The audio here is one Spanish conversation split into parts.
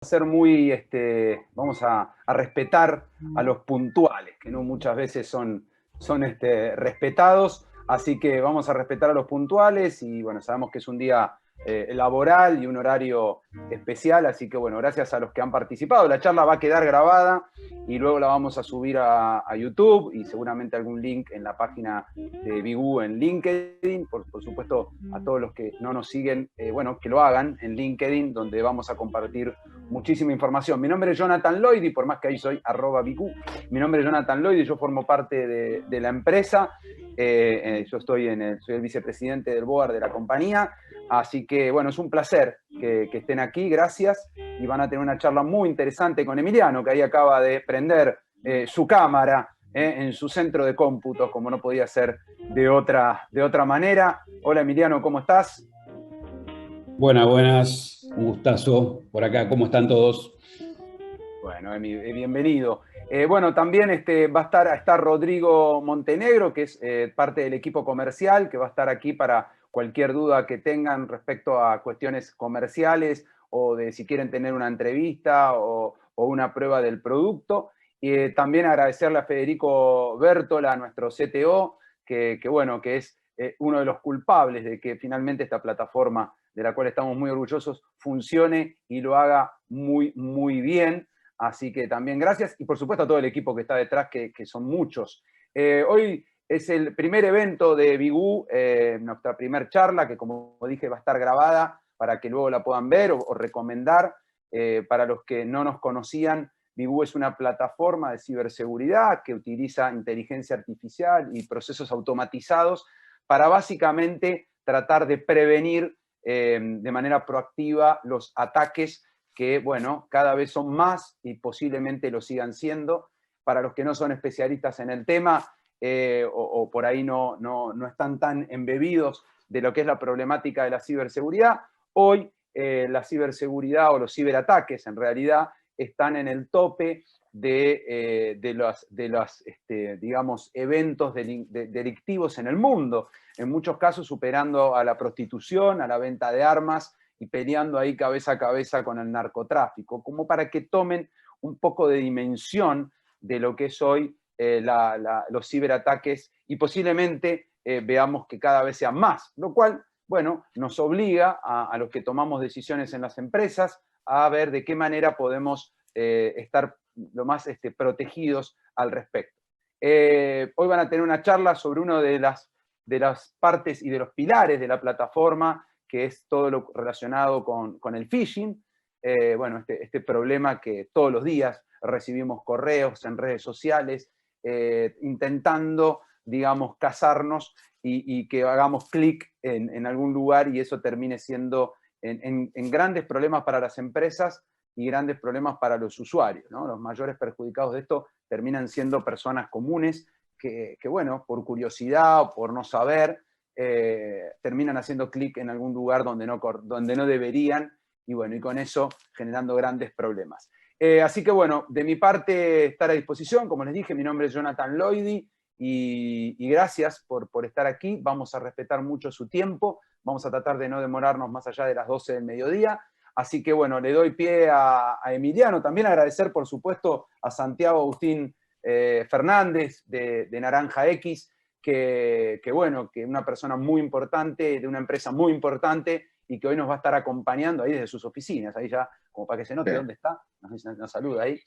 ser muy, vamos a respetar a los puntuales, que no muchas veces son respetados, así que vamos a respetar a los puntuales y bueno, sabemos que es un día laboral y un horario especial, así que bueno, gracias a los que han participado. La charla va a quedar grabada y luego la vamos a subir a YouTube y seguramente algún link en la página de Bigu en LinkedIn. Por supuesto, a todos los que no nos siguen, bueno, que lo hagan en LinkedIn, donde vamos a compartir muchísima información. Mi nombre es Jonathan Lloyd y por más que ahí soy @Bigu, mi nombre es Jonathan Lloyd y yo formo parte de la empresa. Yo soy el vicepresidente del board de la compañía, así que bueno, es un placer que estén aquí, gracias, y van a tener una charla muy interesante con Emiliano, que ahí acaba de prender su cámara en su centro de cómputos, como no podía ser de otra manera. Hola Emiliano, ¿cómo estás? Buenas, buenas, un gustazo por acá, ¿cómo están todos? Bueno, Emi, bienvenido. Bueno, también va a estar Rodrigo Montenegro, que es parte del equipo comercial, que va a estar aquí para cualquier duda que tengan respecto a cuestiones comerciales o de si quieren tener una entrevista o una prueba del producto. Y también agradecerle a Federico Bertola, nuestro CTO, bueno, que es uno de los culpables de que finalmente esta plataforma, de la cual estamos muy orgullosos, funcione y lo haga muy, muy bien. Así que también gracias y por supuesto a todo el equipo que está detrás, que son muchos. Hoy es el primer evento de Bigu, nuestra primer charla, que como dije va a estar grabada para que luego la puedan ver o recomendar. Para los que no nos conocían, Bigu es una plataforma de ciberseguridad que utiliza inteligencia artificial y procesos automatizados para básicamente tratar de prevenir de manera proactiva los ataques que, bueno, cada vez son más y posiblemente lo sigan siendo. Para los que no son especialistas en el tema o por ahí no están tan embebidos de lo que es la problemática de la ciberseguridad, hoy la ciberseguridad o los ciberataques en realidad están en el tope de los digamos, eventos delictivos en el mundo, en muchos casos superando a la prostitución, a la venta de armas, y peleando ahí cabeza a cabeza con el narcotráfico, como para que tomen un poco de dimensión de lo que es hoy los ciberataques y posiblemente veamos que cada vez sean más, lo cual, bueno, nos obliga a los que tomamos decisiones en las empresas a ver de qué manera podemos estar lo más protegidos al respecto. Hoy van a tener una charla sobre una de las partes y de los pilares de la plataforma, que es todo lo relacionado con el phishing. Bueno, este problema que todos los días recibimos correos en redes sociales intentando, digamos, cazarnos y que hagamos clic en algún lugar y eso termine siendo en grandes problemas para las empresas y grandes problemas para los usuarios, ¿no? Los mayores perjudicados de esto terminan siendo personas comunes que bueno, por curiosidad o por no saber, terminan haciendo clic en algún lugar donde no deberían y bueno, y con eso generando grandes problemas. Así que bueno, de mi parte estar a disposición, como les dije, mi nombre es Jonathan Lloyd y gracias por estar aquí, vamos a respetar mucho su tiempo, vamos a tratar de no demorarnos más allá de las 12 del mediodía, así que bueno, le doy pie a Emiliano, también agradecer por supuesto a Santiago Agustín Fernández de Naranja X, que bueno, que una persona muy importante, de una empresa muy importante, y que hoy nos va a estar acompañando ahí desde sus oficinas, ahí ya, como para que se note Bien. dónde está, nos saluda ahí.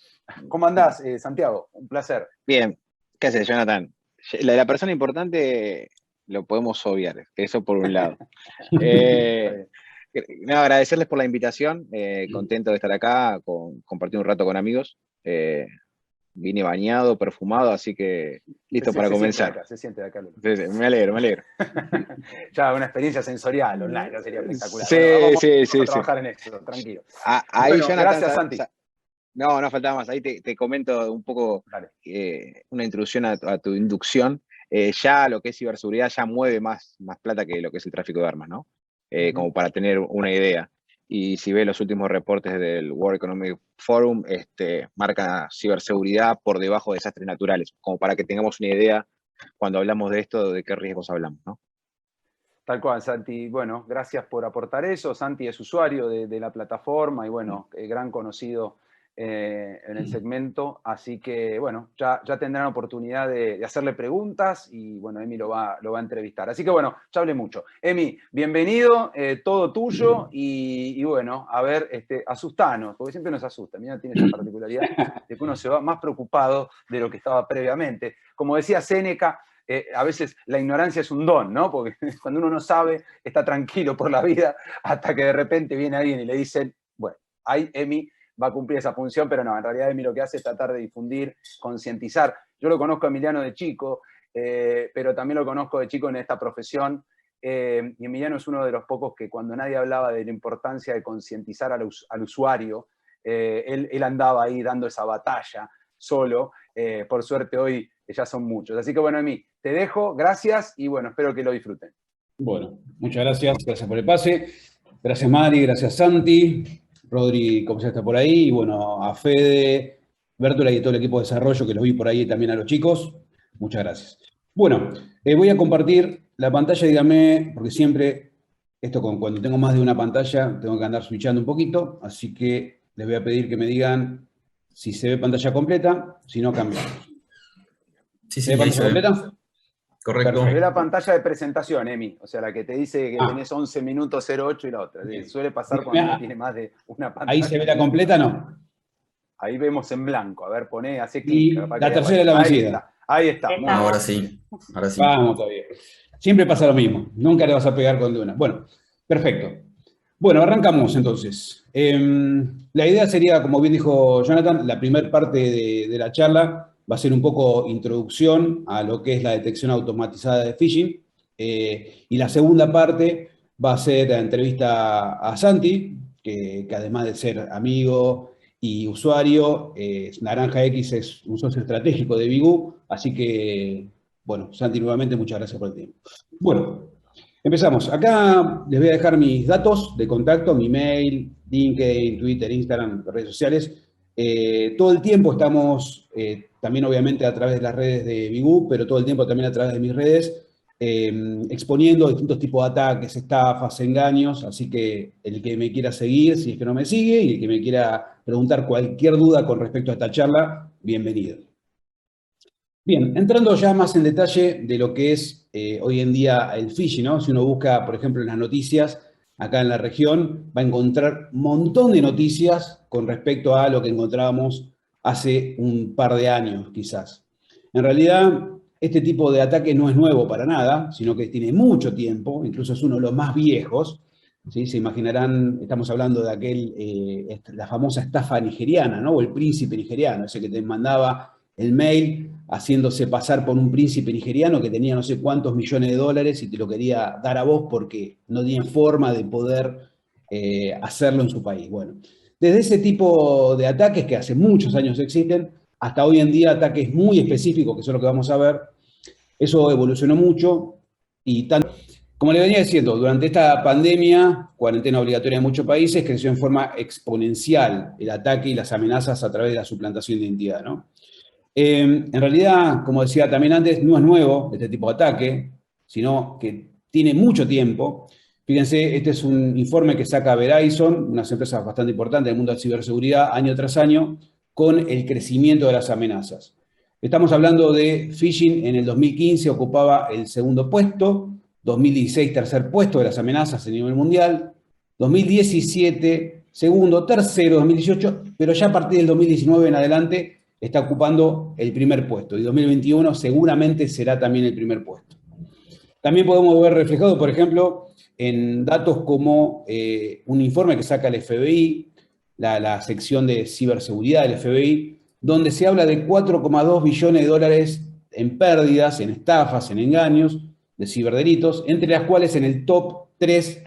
¿Cómo andás, Santiago? Un placer. Bien, ¿qué haces, Jonathan? La persona importante lo podemos obviar, eso por un lado. Está Eh, bien. no, agradecerles por la invitación, contento de estar acá, compartir un rato con amigos. Vine bañado, perfumado, así que listo para comenzar. Se siente de acá. Sí, sí, me alegro, me alegro. Ya una experiencia sensorial online, ya sería espectacular. Bueno, Sí, vamos sí, a sí, sí. trabajar en eso, tranquilo. Ahí, Bueno, Jonathan, gracias, Santi. no faltaba más. Ahí te comento un poco Dale. una introducción a tu inducción. Ya lo que es ciberseguridad ya mueve más plata que lo que es el tráfico de armas, ¿no? Como para tener una idea. Y si ves los últimos reportes del World Economic Forum, marcan ciberseguridad por debajo de desastres naturales, como para que tengamos una idea cuando hablamos de esto, de qué riesgos hablamos, ¿no? Tal cual, Santi. Bueno, gracias por aportar eso. Santi es usuario de la plataforma y bueno, gran conocido en el segmento. Así que bueno, ya tendrán oportunidad de hacerle preguntas y bueno, Emi lo va a entrevistar. Así que bueno, ya hablé mucho. Emi, bienvenido, todo tuyo y bueno, a ver, asustanos, porque siempre nos asusta. Mira, tiene esa particularidad de que uno se va más preocupado de lo que estaba previamente. Como decía Séneca, a veces la ignorancia es un don, ¿no? Porque cuando uno no sabe, está tranquilo por la vida hasta que de repente viene alguien y le dicen, bueno, ahí Emi va a cumplir esa función, pero no, en realidad Emi lo que hace es tratar de difundir, concientizar. Yo lo conozco a Emiliano de chico, pero también lo conozco de chico en esta profesión, y Emiliano es uno de los pocos que cuando nadie hablaba de la importancia de concientizar al usuario, él andaba ahí dando esa batalla solo. Por suerte hoy ya son muchos. Así que bueno, Emi, te dejo, gracias y bueno, espero que lo disfruten. Bueno, muchas gracias por el pase. Gracias Mari, gracias Santi, Rodri, como ya está por ahí, y bueno, a Fede, Bértola y todo el equipo de desarrollo que los vi por ahí también a los chicos. Muchas gracias. Bueno, voy a compartir la pantalla, dígame, porque siempre, cuando tengo más de una pantalla, tengo que andar switchando un poquito, así que les voy a pedir que me digan si se ve pantalla completa, si no cambiamos. Sí, ¿Se ve pantalla completa? Correcto. Se ve la pantalla de presentación, Emi, o sea, la que te dice que tenés 11 minutos 08 y la otra. Suele pasar cuando tiene más de una pantalla. ¿Ahí se ve la completa, no? Ahí vemos en blanco. A ver, hace Y clic. la tercera es la vencida. Ahí está. Ahora sí. Vamos todavía. Siempre pasa lo mismo. Nunca le vas a pegar con de una. Bueno, perfecto. Bueno, arrancamos entonces. La idea sería, como bien dijo Jonathan, la primera parte de la charla va a ser un poco introducción a lo que es la detección automatizada de phishing. Y la segunda parte va a ser la entrevista a Santi, que además de ser amigo y usuario, Naranja X es un socio estratégico de Bigu, así que, bueno, Santi, nuevamente muchas gracias por el tiempo. Bueno, empezamos. Acá les voy a dejar mis datos de contacto, mi mail, LinkedIn, Twitter, Instagram, redes sociales. Todo el tiempo estamos, también obviamente a través de las redes de Bigu, pero todo el tiempo también a través de mis redes, exponiendo distintos tipos de ataques, estafas, engaños, así que el que me quiera seguir, si es que no me sigue, y el que me quiera preguntar cualquier duda con respecto a esta charla, bienvenido. Bien, entrando ya más en detalle de lo que es hoy en día el phishing, ¿no? Si uno busca, por ejemplo, en las noticias, acá en la región, va a encontrar un montón de noticias con respecto a lo que encontrábamos hace un par de años, quizás. En realidad, este tipo de ataque no es nuevo para nada, sino que tiene mucho tiempo, incluso es uno de los más viejos, ¿sí? Se imaginarán, estamos hablando de la famosa estafa nigeriana, ¿no? O el príncipe nigeriano, ese que te mandaba el mail haciéndose pasar por un príncipe nigeriano que tenía no sé cuántos millones de dólares y te lo quería dar a vos porque no tenía forma de poder hacerlo en su país. Bueno, desde ese tipo de ataques que hace muchos años existen, hasta hoy en día ataques muy específicos, que son los que vamos a ver, eso evolucionó mucho y tanto, como le venía diciendo, durante esta pandemia, cuarentena obligatoria en muchos países, creció en forma exponencial el ataque y las amenazas a través de la suplantación de identidad, ¿no? En realidad, como decía también antes, no es nuevo este tipo de ataque, sino que tiene mucho tiempo. Fíjense, este es un informe que saca Verizon, unas empresas bastante importantes del mundo de ciberseguridad, año tras año, con el crecimiento de las amenazas. Estamos hablando de phishing, en el 2015 ocupaba el segundo puesto, 2016 tercer puesto de las amenazas a nivel mundial, 2017 segundo, tercero, 2018, pero ya a partir del 2019 en adelante está ocupando el primer puesto, y 2021 seguramente será también el primer puesto. También podemos ver reflejado, por ejemplo, en datos como un informe que saca el FBI, la sección de ciberseguridad del FBI, donde se habla de 4,2 billones de dólares en pérdidas, en estafas, en engaños, de ciberdelitos, entre las cuales en el top 3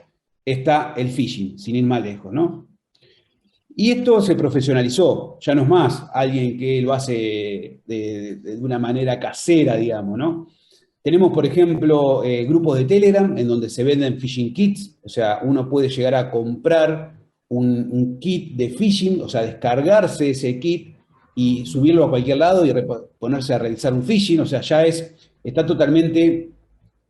está el phishing, sin ir más lejos, ¿no? Y esto se profesionalizó, ya no es más alguien que lo hace de una manera casera, digamos, ¿no? Tenemos, por ejemplo, grupos de Telegram en donde se venden phishing kits, o sea, uno puede llegar a comprar un kit de phishing, o sea, descargarse ese kit y subirlo a cualquier lado y ponerse a realizar un phishing, o sea, ya está totalmente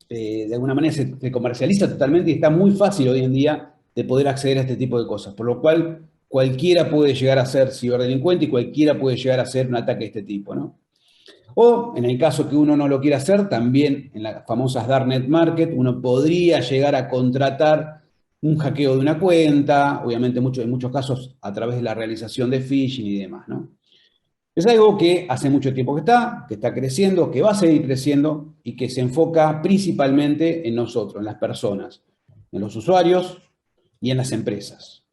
de alguna manera se comercializa totalmente y está muy fácil hoy en día de poder acceder a este tipo de cosas, por lo cual cualquiera puede llegar a ser ciberdelincuente y cualquiera puede llegar a hacer un ataque de este tipo, ¿no? O, en el caso que uno no lo quiera hacer, también en las famosas Darknet Market, uno podría llegar a contratar un hackeo de una cuenta, obviamente en muchos casos a través de la realización de phishing y demás, ¿no? Es algo que hace mucho tiempo que está creciendo, que va a seguir creciendo y que se enfoca principalmente en nosotros, en las personas, en los usuarios y en las empresas.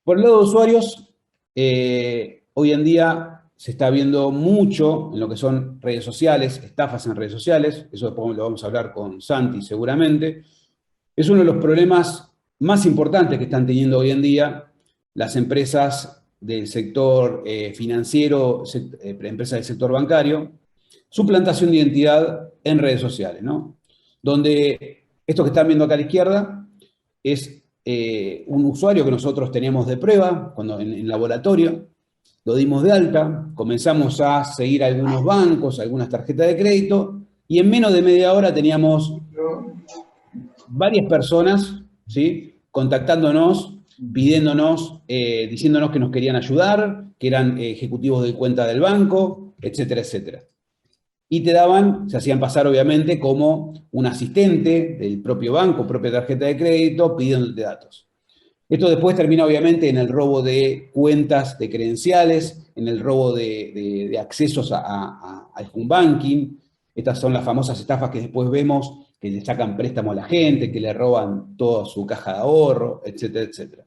Por el lado de usuarios, hoy en día se está viendo mucho en lo que son redes sociales, estafas en redes sociales, eso después lo vamos a hablar con Santi seguramente. Es uno de los problemas más importantes que están teniendo hoy en día las empresas del sector financiero, empresas del sector bancario, suplantación de identidad en redes sociales, ¿no? Donde esto que están viendo acá a la izquierda es un usuario que nosotros teníamos de prueba cuando en laboratorio, lo dimos de alta, comenzamos a seguir algunos bancos, algunas tarjetas de crédito, y en menos de media hora teníamos varias personas, ¿sí?, contactándonos, pidiéndonos, diciéndonos que nos querían ayudar, que eran ejecutivos de cuenta del banco, etcétera, etcétera. Y se hacían pasar obviamente como un asistente del propio banco, propia tarjeta de crédito, pidiéndote datos. Esto después termina obviamente en el robo de cuentas de credenciales, en el robo de accesos al home banking. Estas son las famosas estafas que después vemos, que le sacan préstamo a la gente, que le roban toda su caja de ahorro, etcétera, etcétera.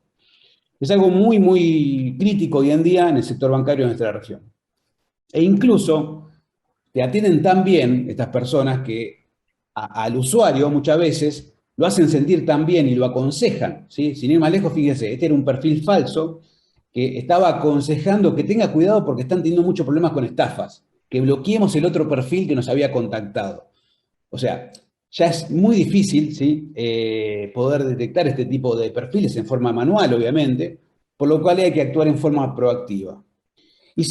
Es algo muy, muy crítico hoy en día en el sector bancario de nuestra región. E incluso te atienden tan bien estas personas que al usuario muchas veces lo hacen sentir tan bien y lo aconsejan, ¿sí? Sin ir más lejos, fíjese, este era un perfil falso que estaba aconsejando que tenga cuidado porque están teniendo muchos problemas con estafas, que bloqueemos el otro perfil que nos había contactado. O sea, ya es muy difícil, ¿sí?, poder detectar este tipo de perfiles en forma manual, obviamente, por lo cual hay que actuar en forma proactiva. Y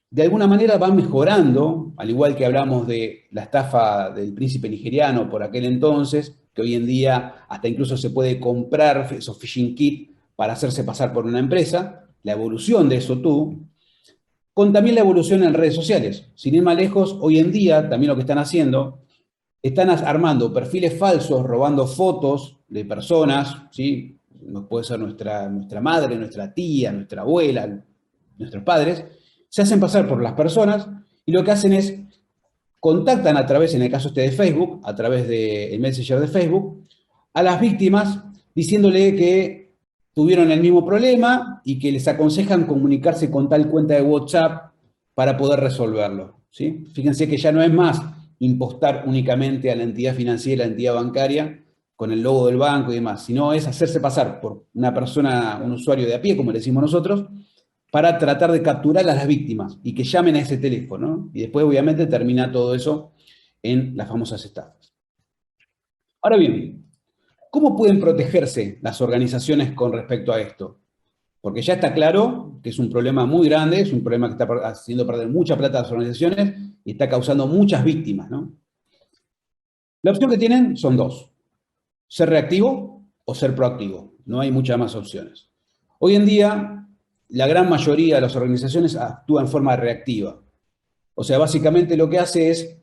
de alguna manera van mejorando, al igual que hablamos de la estafa del príncipe nigeriano por aquel entonces, que hoy en día hasta incluso se puede comprar esos phishing kits para hacerse pasar por una empresa, la evolución de eso con también la evolución en redes sociales. Sin ir más lejos, hoy en día también lo que están haciendo, están armando perfiles falsos, robando fotos de personas, ¿sí? Puede ser nuestra madre, nuestra tía, nuestra abuela, nuestros padres, se hacen pasar por las personas y lo que hacen es contactan a través, en el caso de Facebook, a través del Messenger de Facebook, a las víctimas diciéndole que tuvieron el mismo problema y que les aconsejan comunicarse con tal cuenta de WhatsApp para poder resolverlo, ¿sí? Fíjense que ya no es más impostar únicamente a la entidad financiera, a la entidad bancaria, con el logo del banco y demás, sino es hacerse pasar por una persona, un usuario de a pie, como le decimos nosotros, para tratar de capturar a las víctimas y que llamen a ese teléfono, ¿no? Y después, obviamente, termina todo eso en las famosas estafas. Ahora bien, ¿cómo pueden protegerse las organizaciones con respecto a esto? Porque ya está claro que es un problema muy grande, es un problema que está haciendo perder mucha plata a las organizaciones y está causando muchas víctimas, ¿no? La opción que tienen son dos: ser reactivo o ser proactivo. No hay muchas más opciones. Hoy en día, la gran mayoría de las organizaciones actúan en forma reactiva. O sea, básicamente lo que hace es,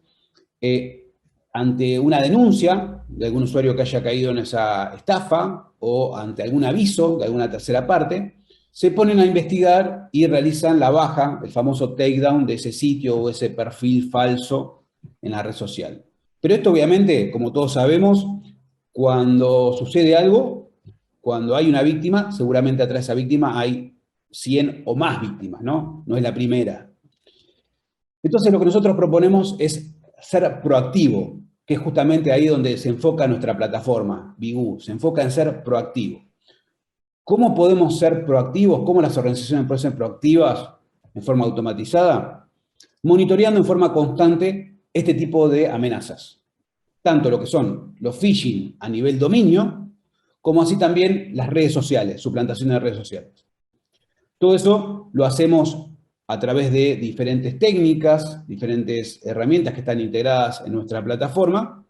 ante una denuncia de algún usuario que haya caído en esa estafa o ante algún aviso de alguna tercera parte, se ponen a investigar y realizan la baja, el famoso takedown de ese sitio o ese perfil falso en la red social. Pero esto obviamente, como todos sabemos, cuando sucede algo, cuando hay una víctima, seguramente atrás de esa víctima hay 100 o más víctimas, ¿no? No es la primera. Entonces lo que nosotros proponemos es ser proactivo, que es justamente ahí donde se enfoca nuestra plataforma, Bigu, se enfoca en ser proactivo. ¿Cómo podemos ser proactivos? ¿Cómo las organizaciones pueden ser proactivas en forma automatizada? Monitoreando en forma constante este tipo de amenazas. Tanto lo que son los phishing a nivel dominio, como así también las redes sociales, suplantación de redes sociales. Todo eso lo hacemos a través de diferentes técnicas, diferentes herramientas que están integradas en nuestra plataforma,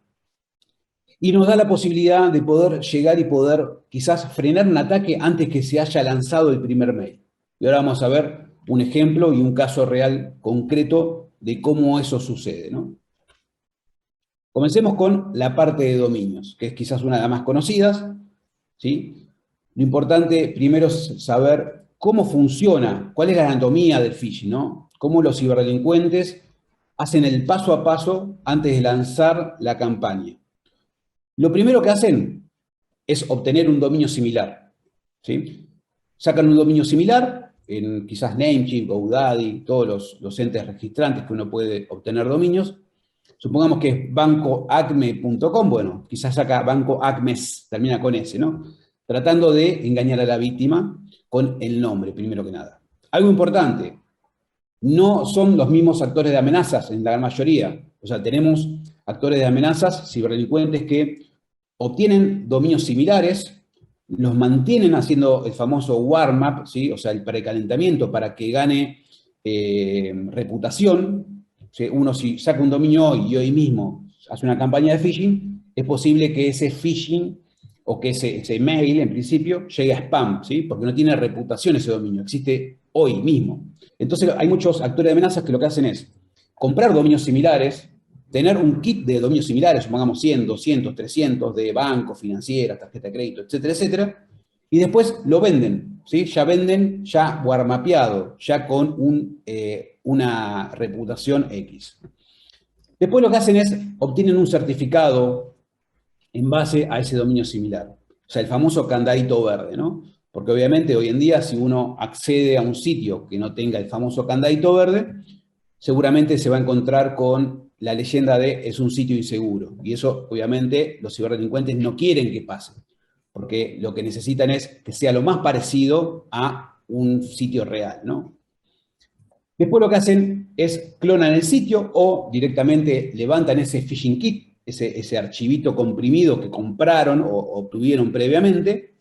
y nos da la posibilidad de poder llegar y poder quizás frenar un ataque antes que se haya lanzado el primer mail. Y ahora vamos a ver un ejemplo y un caso real concreto de cómo eso sucede, ¿no? Comencemos con la parte de dominios, que es quizás una de las más conocidas, ¿sí? Lo importante primero es saber cómo funciona, cuál es la anatomía del phishing, ¿no? Cómo los ciberdelincuentes hacen el paso a paso antes de lanzar la campaña. Lo primero que hacen es obtener un dominio similar, ¿sí? Sacan un dominio similar en quizás Namecheap, GoDaddy, todos los entes registrantes que uno puede obtener dominios. Supongamos que es bancoacme.com, bueno, quizás saca bancoacmes, termina con S, ¿no? Tratando de engañar a la víctima con el nombre, primero que nada. Algo importante, no son los mismos actores de amenazas en la gran mayoría. O sea, tenemos actores de amenazas, ciberdelincuentes que obtienen dominios similares, los mantienen haciendo el famoso warm-up, ¿sí? O sea, el precalentamiento para que gane reputación. ¿Sí? Uno si saca un dominio hoy y hoy mismo hace una campaña de phishing, es posible que ese phishing o que ese mail, en principio, llegue a spam, ¿sí? Porque no tiene reputación ese dominio, existe hoy mismo. Entonces hay muchos actores de amenazas que lo que hacen es comprar dominios similares, tener un kit de dominios similares, supongamos 100, 200, 300, de bancos, financieras, tarjeta de crédito, etcétera, etcétera, y después lo venden, ¿sí? Ya venden, ya warmapeado, ya con una reputación X. Después lo que hacen es, obtienen un certificado en base a ese dominio similar. O sea, el famoso candadito verde, ¿no? Porque obviamente hoy en día si uno accede a un sitio que no tenga el famoso candadito verde, seguramente se va a encontrar con la leyenda de es un sitio inseguro. Y eso obviamente los ciberdelincuentes no quieren que pase, porque lo que necesitan es que sea lo más parecido a un sitio real, ¿no? Después lo que hacen es clonan el sitio o directamente levantan ese phishing kit, ese archivito comprimido que compraron o obtuvieron previamente,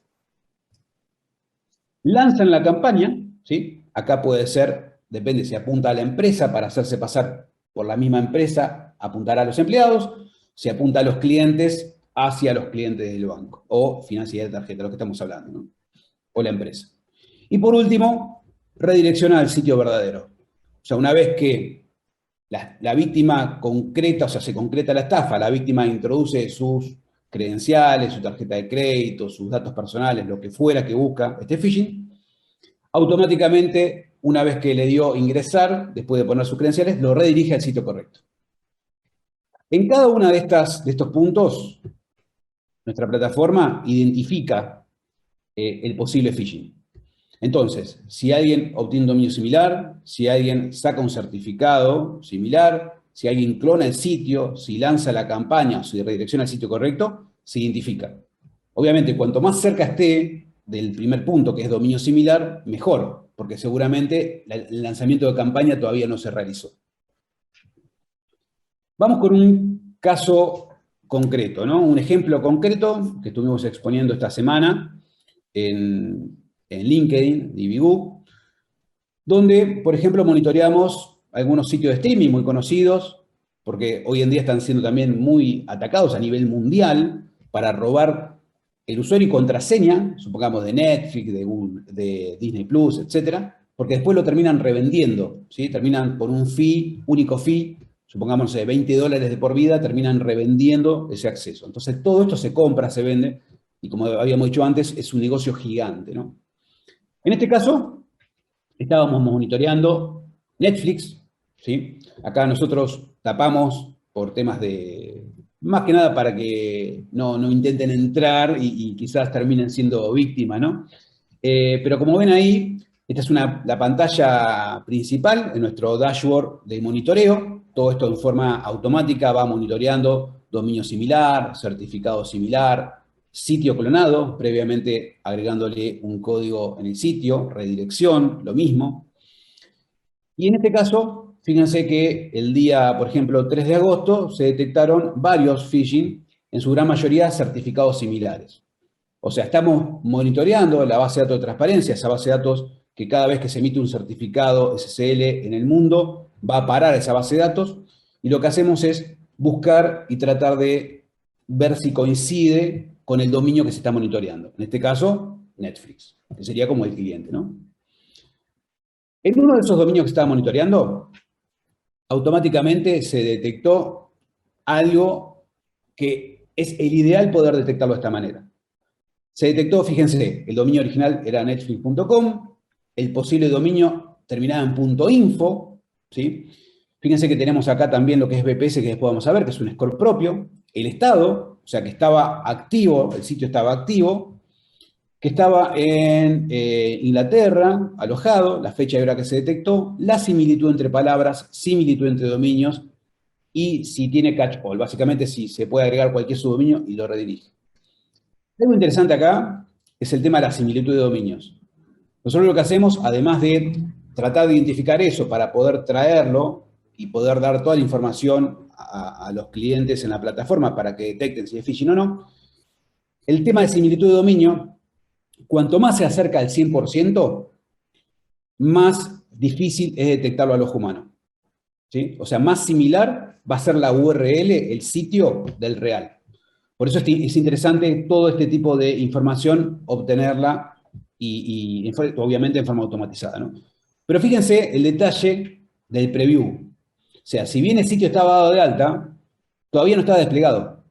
lanzan la campaña, ¿sí? Acá puede ser, depende si apunta a la empresa para hacerse pasar por la misma empresa, apuntará a los empleados, si apunta a los clientes, hacia los clientes del banco, o financiera de tarjeta, lo que estamos hablando, ¿no? O la empresa. Y por último, redirecciona al sitio verdadero. O sea, una vez que la víctima concreta, o sea, se concreta la estafa, la víctima introduce sus credenciales, su tarjeta de crédito, sus datos personales, lo que fuera que busca este phishing, automáticamente, una vez que le dio ingresar, después de poner sus credenciales, lo redirige al sitio correcto. En cada uno de estos puntos, nuestra plataforma identifica el posible phishing. Entonces, si alguien obtiene un dominio similar, si alguien saca un certificado similar, si alguien clona el sitio, si lanza la campaña o si redirecciona al sitio correcto, se identifica. Obviamente, cuanto más cerca esté del primer punto, que es dominio similar, mejor, porque seguramente el lanzamiento de campaña todavía no se realizó. Vamos con un caso concreto, ¿no? Un ejemplo concreto que estuvimos exponiendo esta semana en LinkedIn, Divigu, donde, por ejemplo, monitoreamos algunos sitios de streaming muy conocidos, porque hoy en día están siendo también muy atacados a nivel mundial para robar el usuario y contraseña, supongamos de Netflix, de Google, de Disney Plus, etcétera, porque después lo terminan revendiendo, ¿sí? Terminan por un fee, único fee, supongamos de $20 de por vida, terminan revendiendo ese acceso. Entonces todo esto se compra, se vende, y como habíamos dicho antes, es un negocio gigante, ¿no? En este caso, estábamos monitoreando Netflix, ¿sí? Acá nosotros tapamos por temas de, más que nada para que no intenten entrar y quizás terminen siendo víctimas, ¿no? Pero como ven ahí, esta es la pantalla principal de nuestro dashboard de monitoreo. Todo esto en forma automática va monitoreando dominio similar, certificado similar, sitio clonado, previamente agregándole un código en el sitio, redirección, lo mismo. Y en este caso, fíjense que el día, por ejemplo, 3 de agosto, se detectaron varios phishing, en su gran mayoría certificados similares. O sea, estamos monitoreando la base de datos de transparencia, esa base de datos que cada vez que se emite un certificado SSL en el mundo, va a parar esa base de datos, y lo que hacemos es buscar y tratar de ver si coincide con el dominio que se está monitoreando. En este caso, Netflix, que sería como el cliente, ¿no? En uno de esos dominios que estaba monitoreando, automáticamente se detectó algo que es el ideal poder detectarlo de esta manera. Se detectó, fíjense, el dominio original era netflix.com, el posible dominio terminaba en .info, ¿sí? Fíjense que tenemos acá también lo que es VPS, que después vamos a ver, que es un score propio, el estado, o sea que estaba activo, el sitio estaba activo, que estaba en Inglaterra, alojado, la fecha y hora que se detectó, la similitud entre palabras, similitud entre dominios, y si tiene catch all, básicamente si se puede agregar cualquier subdominio y lo redirige. Algo interesante acá es el tema de la similitud de dominios. Nosotros lo que hacemos, además de tratar de identificar eso para poder traerlo y poder dar toda la información a los clientes en la plataforma para que detecten si es phishing o no, el tema de similitud de dominio, cuanto más se acerca al 100%, más difícil es detectarlo al ojo humano, ¿sí? O sea, más similar va a ser la URL, el sitio del real. Por eso es interesante todo este tipo de información, obtenerla y obviamente en forma automatizada, ¿no? Pero fíjense el detalle del preview. O sea, si bien el sitio estaba dado de alta, todavía no estaba desplegado.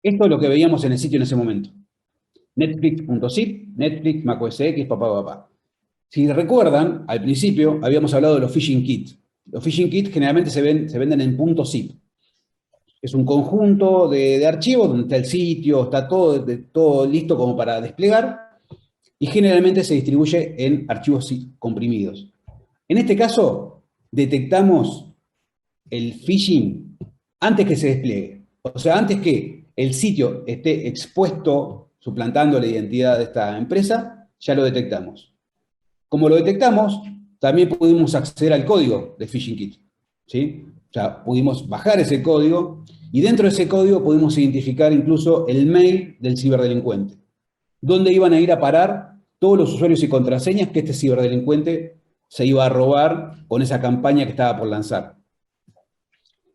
Esto es lo que veíamos en el sitio en ese momento. Netflix.zip, Netflix, macOS X, papá. Si recuerdan, al principio habíamos hablado de los phishing kits. Los phishing kits generalmente se venden en .zip. Es un conjunto de archivos donde está el sitio, está todo listo como para desplegar y generalmente se distribuye en archivos comprimidos. En este caso, detectamos el phishing antes que se despliegue. O sea, antes que el sitio esté expuesto, suplantando la identidad de esta empresa, ya lo detectamos. Como lo detectamos, también pudimos acceder al código de phishing kit, ¿sí? O sea, pudimos bajar ese código y dentro de ese código pudimos identificar incluso el mail del ciberdelincuente, donde iban a ir a parar todos los usuarios y contraseñas que este ciberdelincuente se iba a robar con esa campaña que estaba por lanzar.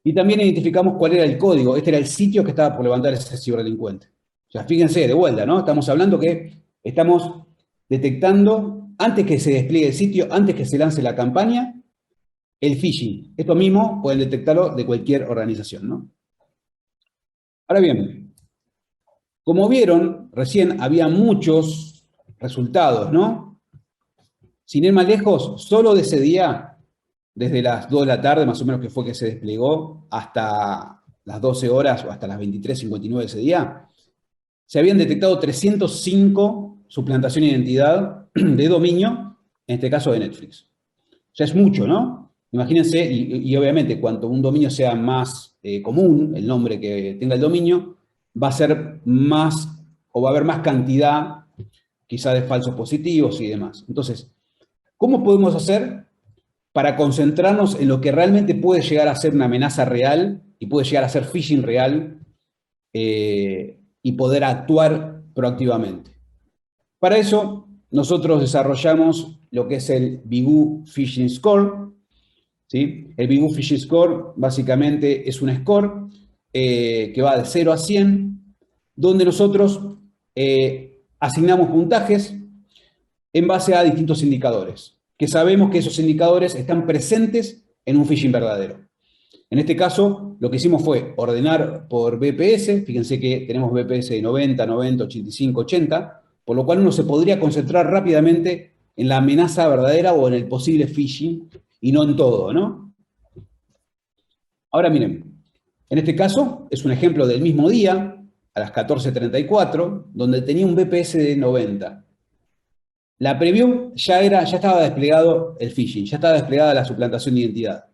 Y también identificamos cuál era el código, este era el sitio que estaba por levantar ese ciberdelincuente. O sea, fíjense, de vuelta, ¿no? Estamos hablando que estamos detectando, antes que se despliegue el sitio, antes que se lance la campaña, el phishing. Esto mismo pueden detectarlo de cualquier organización, ¿no? Ahora bien, como vieron, recién había muchos resultados, ¿no? Sin ir más lejos, solo de ese día, desde las 2 de la tarde, más o menos que fue que se desplegó, hasta las 12 horas o hasta las 23:59 de ese día, se habían detectado 305 suplantación de identidad de dominio, en este caso de Netflix. Ya es mucho, ¿no? Imagínense, y obviamente cuanto un dominio sea más común, el nombre que tenga el dominio, va a ser más, o va a haber más cantidad quizá de falsos positivos y demás. Entonces, ¿cómo podemos hacer para concentrarnos en lo que realmente puede llegar a ser una amenaza real y puede llegar a ser phishing real y poder actuar proactivamente? Para eso, nosotros desarrollamos lo que es el Bigu Phishing Score, ¿sí? El Bigu Phishing Score básicamente es un score que va de 0 a 100, donde nosotros asignamos puntajes en base a distintos indicadores, que sabemos que esos indicadores están presentes en un phishing verdadero. En este caso, lo que hicimos fue ordenar por BPS, fíjense que tenemos BPS de 90, 90, 85, 80, por lo cual uno se podría concentrar rápidamente en la amenaza verdadera o en el posible phishing y no en todo, ¿no? Ahora miren, en este caso es un ejemplo del mismo día, a las 14:34, donde tenía un BPS de 90. La preview ya estaba desplegado el phishing, ya estaba desplegada la suplantación de identidad.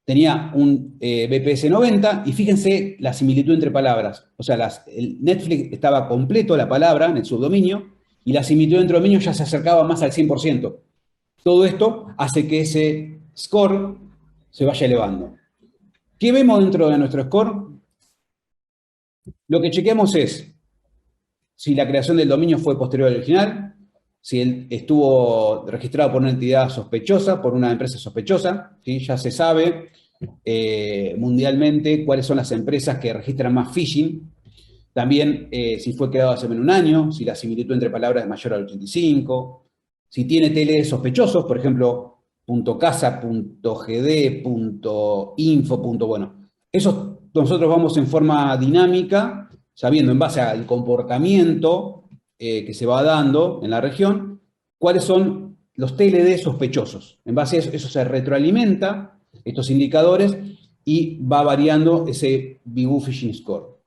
Tenía un BPS 90 y fíjense la similitud entre palabras. O sea, el Netflix estaba completo la palabra en el subdominio y la similitud entre dominios ya se acercaba más al 100%. Todo esto hace que ese score se vaya elevando. ¿Qué vemos dentro de nuestro score? Lo que chequeamos es si la creación del dominio fue posterior al original, si él estuvo registrado por una entidad sospechosa, por una empresa sospechosa, ¿sí? Ya se sabe mundialmente cuáles son las empresas que registran más phishing. También si fue creado hace menos de un año, si la similitud entre palabras es mayor al 85, si tiene TLD sospechosos, por ejemplo, .casa, .gd, .info, bueno. Esos nosotros vamos en forma dinámica, sabiendo en base al comportamiento que se va dando en la región, cuáles son los TLD sospechosos. En base a eso se retroalimenta estos indicadores y va variando ese Bigu Phishing Score.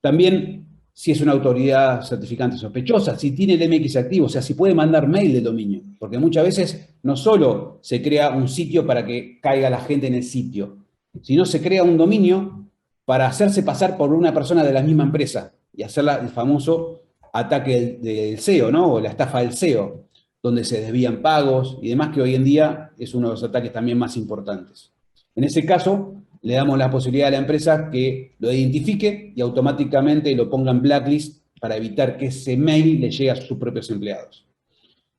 También si es una autoridad certificante sospechosa, si tiene el MX activo, o sea, si puede mandar mail del dominio, porque muchas veces no solo se crea un sitio para que caiga la gente en el sitio, sino se crea un dominio para hacerse pasar por una persona de la misma empresa y hacer el famoso ataque del SEO, ¿no? O la estafa del SEO, donde se desvían pagos y demás, que hoy en día es uno de los ataques también más importantes. En ese caso, le damos la posibilidad a la empresa que lo identifique y automáticamente lo ponga en blacklist para evitar que ese mail le llegue a sus propios empleados.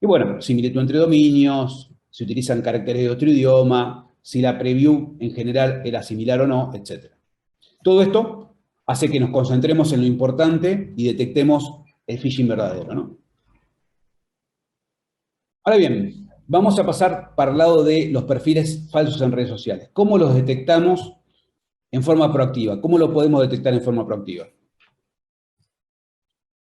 Y bueno, similitud entre dominios, si utilizan caracteres de otro idioma, si la preview en general era similar o no, etc. Todo esto hace que nos concentremos en lo importante y detectemos el phishing verdadero, ¿no? Ahora bien, vamos a pasar para el lado de los perfiles falsos en redes sociales. ¿Cómo los detectamos en forma proactiva? ¿Cómo lo podemos detectar en forma proactiva?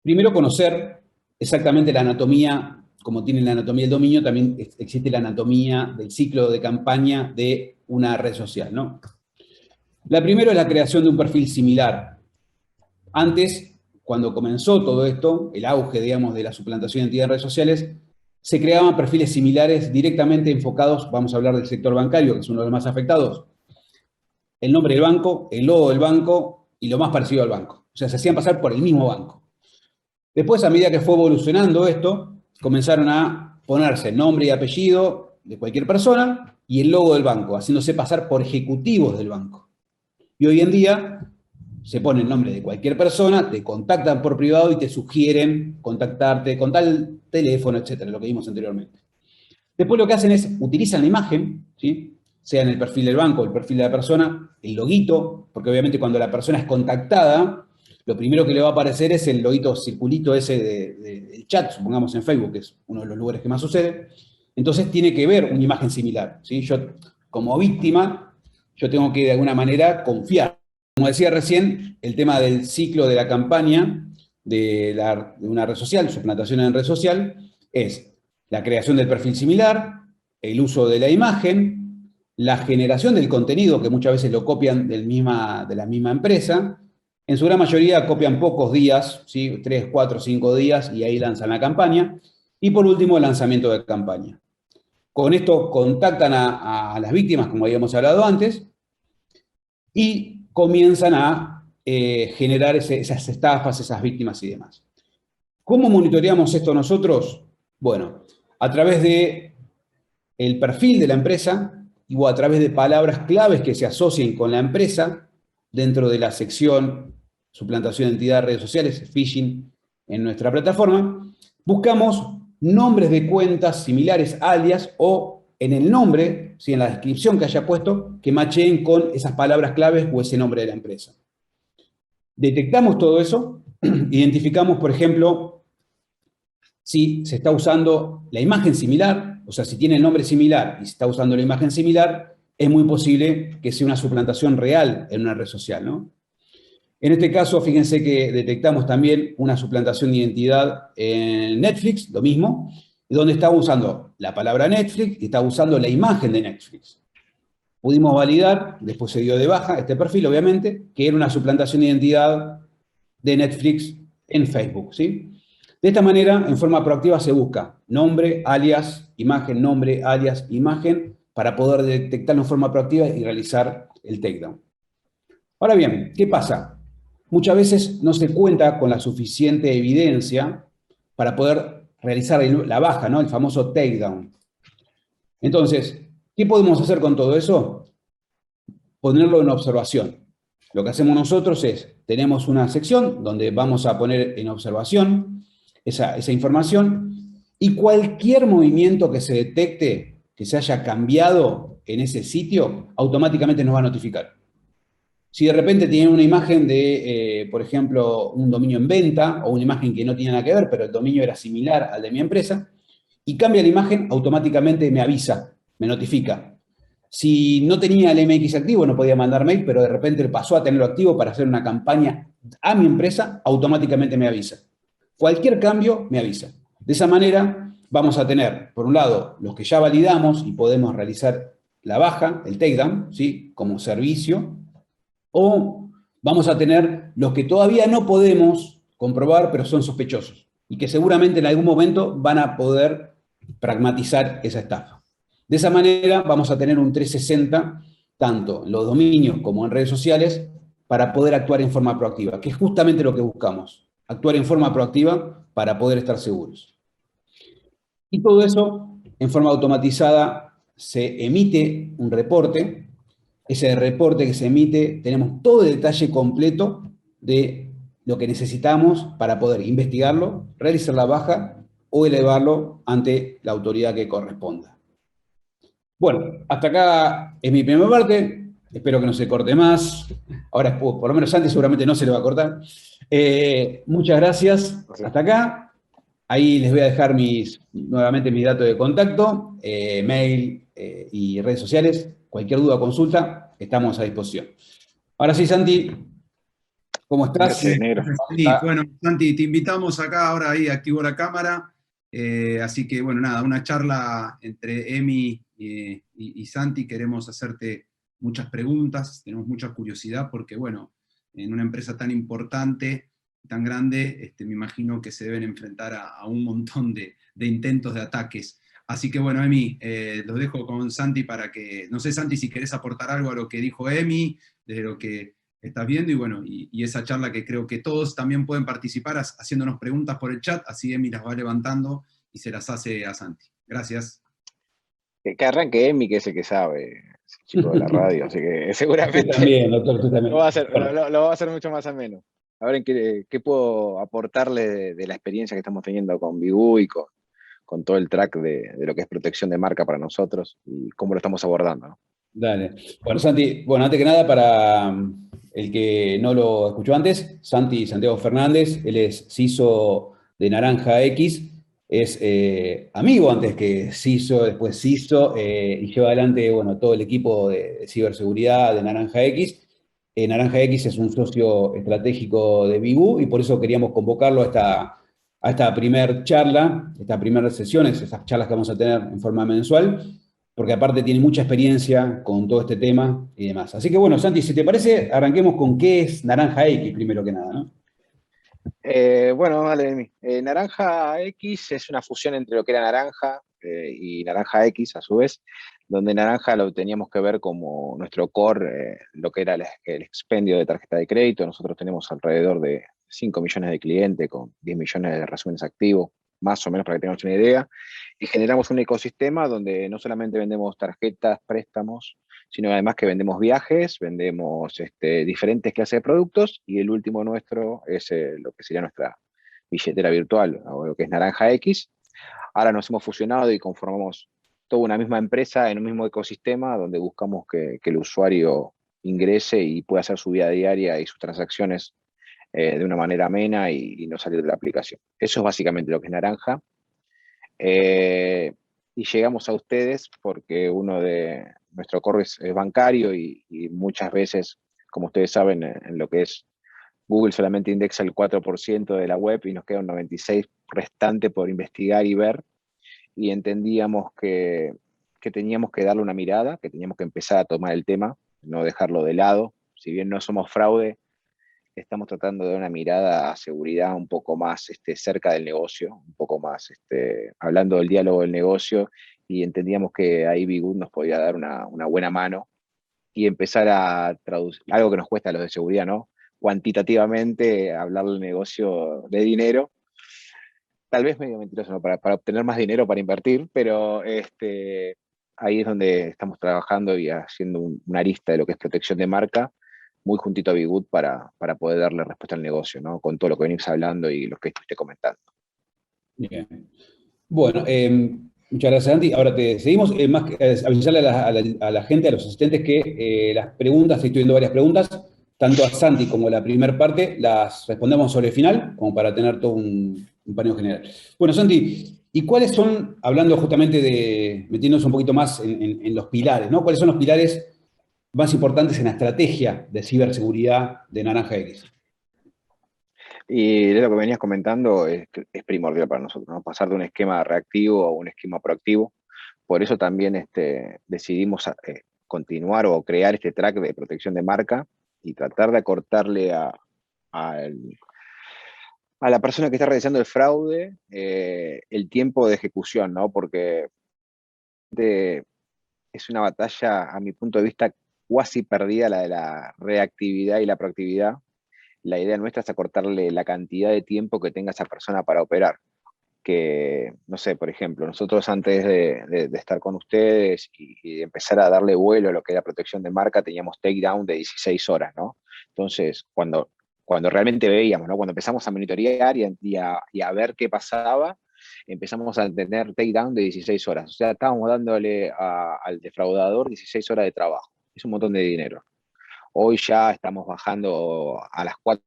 Primero, conocer exactamente la anatomía. Como tiene la anatomía del dominio, también existe la anatomía del ciclo de campaña de una red social, ¿no? La primera es la creación de un perfil similar. Antes, cuando comenzó todo esto, el auge, digamos, de la suplantación de identidad en redes sociales, se creaban perfiles similares directamente enfocados, vamos a hablar del sector bancario, que es uno de los más afectados, el nombre del banco, el logo del banco y lo más parecido al banco. O sea, se hacían pasar por el mismo banco. Después, a medida que fue evolucionando esto, comenzaron a ponerse el nombre y apellido de cualquier persona y el logo del banco, haciéndose pasar por ejecutivos del banco. Y hoy en día se pone el nombre de cualquier persona, te contactan por privado y te sugieren contactarte con tal teléfono, etcétera, lo que vimos anteriormente. Después lo que hacen es, utilizan la imagen, ¿sí? Sea en el perfil del banco, el perfil de la persona, el loguito, porque obviamente cuando la persona es contactada, lo primero que le va a aparecer es el loguito circulito ese del chat, supongamos en Facebook, que es uno de los lugares que más sucede. Entonces tiene que ver una imagen similar, ¿sí? Yo, como víctima, yo tengo que de alguna manera confiar. Como decía recién, el tema del ciclo de la campaña de una red social, suplantación en red social, es la creación del perfil similar, el uso de la imagen, la generación del contenido, que muchas veces lo copian de la misma empresa. En su gran mayoría copian pocos días, ¿sí? 3, 4, 5 días, y ahí lanzan la campaña. Y por último, el lanzamiento de campaña. Con esto contactan a las víctimas, como habíamos hablado antes, y comienzan a generar esas estafas, esas víctimas y demás. ¿Cómo monitoreamos esto nosotros? Bueno, a través del perfil de la empresa o a través de palabras claves que se asocien con la empresa dentro de la sección suplantación de identidad de redes sociales, phishing, en nuestra plataforma. Buscamos nombres de cuentas similares, alias, o en el nombre, ¿sí? En la descripción que haya puesto, que macheen con esas palabras claves o ese nombre de la empresa. Detectamos todo eso, identificamos, por ejemplo, si se está usando la imagen similar, o sea, si tiene el nombre similar y se está usando la imagen similar, es muy posible que sea una suplantación real en una red social, ¿no? En este caso, fíjense que detectamos también una suplantación de identidad en Netflix, lo mismo, donde estaba usando la palabra Netflix y estaba usando la imagen de Netflix. Pudimos validar, después se dio de baja este perfil, obviamente, que era una suplantación de identidad de Netflix en Facebook, ¿sí? De esta manera, en forma proactiva se busca nombre, alias, imagen, nombre, alias, imagen, para poder detectarlo en forma proactiva y realizar el takedown. Ahora bien, ¿qué pasa? Muchas veces no se cuenta con la suficiente evidencia para poder realizar la baja, ¿no? El famoso takedown. Entonces, ¿qué podemos hacer con todo eso? Ponerlo en observación. Lo que hacemos nosotros es, tenemos una sección donde vamos a poner en observación esa información y cualquier movimiento que se detecte que se haya cambiado en ese sitio, automáticamente nos va a notificar. Si de repente tienen una imagen de, por ejemplo, un dominio en venta, o una imagen que no tiene nada que ver, pero el dominio era similar al de mi empresa, y cambia la imagen, automáticamente me avisa, me notifica. Si no tenía el MX activo, no podía mandar mail, pero de repente pasó a tenerlo activo para hacer una campaña a mi empresa, automáticamente me avisa. Cualquier cambio me avisa. De esa manera vamos a tener, por un lado, los que ya validamos y podemos realizar la baja, el takedown, ¿sí? Como servicio, o vamos a tener los que todavía no podemos comprobar, pero son sospechosos, y que seguramente en algún momento van a poder pragmatizar esa estafa. De esa manera vamos a tener un 360, tanto en los dominios como en redes sociales, para poder actuar en forma proactiva, que es justamente lo que buscamos, actuar en forma proactiva para poder estar seguros. Y todo eso, en forma automatizada, se emite un reporte. Ese reporte que se emite, tenemos todo el detalle completo de lo que necesitamos para poder investigarlo, realizar la baja o elevarlo ante la autoridad que corresponda. Bueno, hasta acá es mi primera parte. Espero que no se corte más. Ahora, por lo menos Santi seguramente no se le va a cortar. Muchas gracias. Hasta acá. Ahí les voy a dejar nuevamente mis datos de contacto, mail y redes sociales. Cualquier duda o consulta, estamos a disposición. Ahora sí, Santi, ¿cómo estás? Gracias, negro. Sí, bueno, Santi, te invitamos acá, ahora ahí activo la cámara, así que bueno, nada, una charla entre Emi y Santi, queremos hacerte muchas preguntas, tenemos mucha curiosidad porque bueno, en una empresa tan importante, tan grande, me imagino que se deben enfrentar a un montón de intentos de ataques. Así que bueno, Emi, los dejo con Santi para que, no sé Santi si querés aportar algo a lo que dijo Emi, de lo que estás viendo, y bueno, y esa charla que creo que todos también pueden participar haciéndonos preguntas por el chat, así Emi las va levantando y se las hace a Santi. Gracias. Que arranque Emi, que es el que sabe, es el chico de la radio, así que seguramente Tú también, doctor, tú también. lo va a hacer mucho más ameno. A ver, ¿qué puedo aportarle de la experiencia que estamos teniendo con Bigu y con todo el track de lo que es protección de marca para nosotros y cómo lo estamos abordando, ¿no? Dale. Bueno, Santi, bueno, antes que nada, para el que no lo escuchó antes, Santi Santiago Fernández, él es CISO de Naranja X, es amigo antes que CISO, después CISO, y lleva adelante, bueno, todo el equipo de ciberseguridad de Naranja X. Naranja X es un socio estratégico de Bigu y por eso queríamos convocarlo a esta primer charla, esta primera sesión, esas charlas que vamos a tener en forma mensual, porque aparte tiene mucha experiencia con todo este tema y demás. Así que bueno, Santi, si te parece, arranquemos con qué es Naranja X, primero que nada, ¿no? Bueno, dale, Naranja X es una fusión entre lo que era Naranja y Naranja X, a su vez, donde Naranja lo teníamos que ver como nuestro core, lo que era el expendio de tarjeta de crédito. Nosotros tenemos alrededor de 5 millones de clientes con 10 millones de resúmenes activos, más o menos para que tengamos una idea, y generamos un ecosistema donde no solamente vendemos tarjetas, préstamos, sino además que vendemos viajes, vendemos diferentes clases de productos, y el último nuestro es lo que sería nuestra billetera virtual, o lo que es Naranja X. Ahora nos hemos fusionado y conformamos toda una misma empresa en un mismo ecosistema donde buscamos que el usuario ingrese y pueda hacer su vida diaria y sus transacciones de una manera amena y no salir de la aplicación. Eso es básicamente lo que es Naranja. Y llegamos a ustedes porque uno de nuestro core es bancario y muchas veces, como ustedes saben, en lo que es Google solamente indexa el 4% de la web y nos queda un 96% restante por investigar y ver, y entendíamos que teníamos que darle una mirada, que teníamos que empezar a tomar el tema, no dejarlo de lado. Si bien no somos fraude, estamos tratando de dar una mirada a seguridad un poco más cerca del negocio, un poco más hablando del diálogo del negocio, y entendíamos que ahí Bigood nos podía dar una buena mano y empezar a traducir, algo que nos cuesta a los de seguridad, ¿no? Cuantitativamente, hablar del negocio de dinero, tal vez medio mentiroso, ¿no? Para obtener más dinero para invertir, pero ahí es donde estamos trabajando y haciendo una arista de lo que es protección de marca, muy juntito a Bigood para poder darle respuesta al negocio, ¿no? Con todo lo que venís hablando y lo que estuviste comentando. Bien. Bueno, Muchas gracias, Santi. Ahora te seguimos. Avisarle a la gente, a los asistentes, que las preguntas, estoy viendo varias preguntas, tanto a Santi como la primera parte, las respondemos sobre el final, como para tener todo un paneo general. Bueno, Santi, ¿y cuáles son, hablando justamente de, metiéndonos un poquito más en los pilares, ¿no? ¿Cuáles son los pilares más importantes en la estrategia de ciberseguridad de Naranja X? Y de lo que venías comentando es primordial para nosotros, ¿no? Pasar de un esquema reactivo a un esquema proactivo. Por eso también decidimos continuar o crear este track de protección de marca y tratar de acortarle a la persona que está realizando el fraude el tiempo de ejecución, ¿no? Porque es una batalla, a mi punto de vista, cuasi perdida, la de la reactividad y la proactividad. La idea nuestra es acortarle la cantidad de tiempo que tenga esa persona para operar. Que, no sé, por ejemplo, nosotros antes de estar con ustedes y de empezar a darle vuelo a lo que era protección de marca, teníamos takedown de 16 horas, ¿no? Entonces, cuando realmente veíamos, ¿no? Cuando empezamos a monitorear y a ver qué pasaba, empezamos a tener takedown de 16 horas. O sea, estábamos dándole al defraudador 16 horas de trabajo. Es un montón de dinero. Hoy ya estamos bajando a las 4,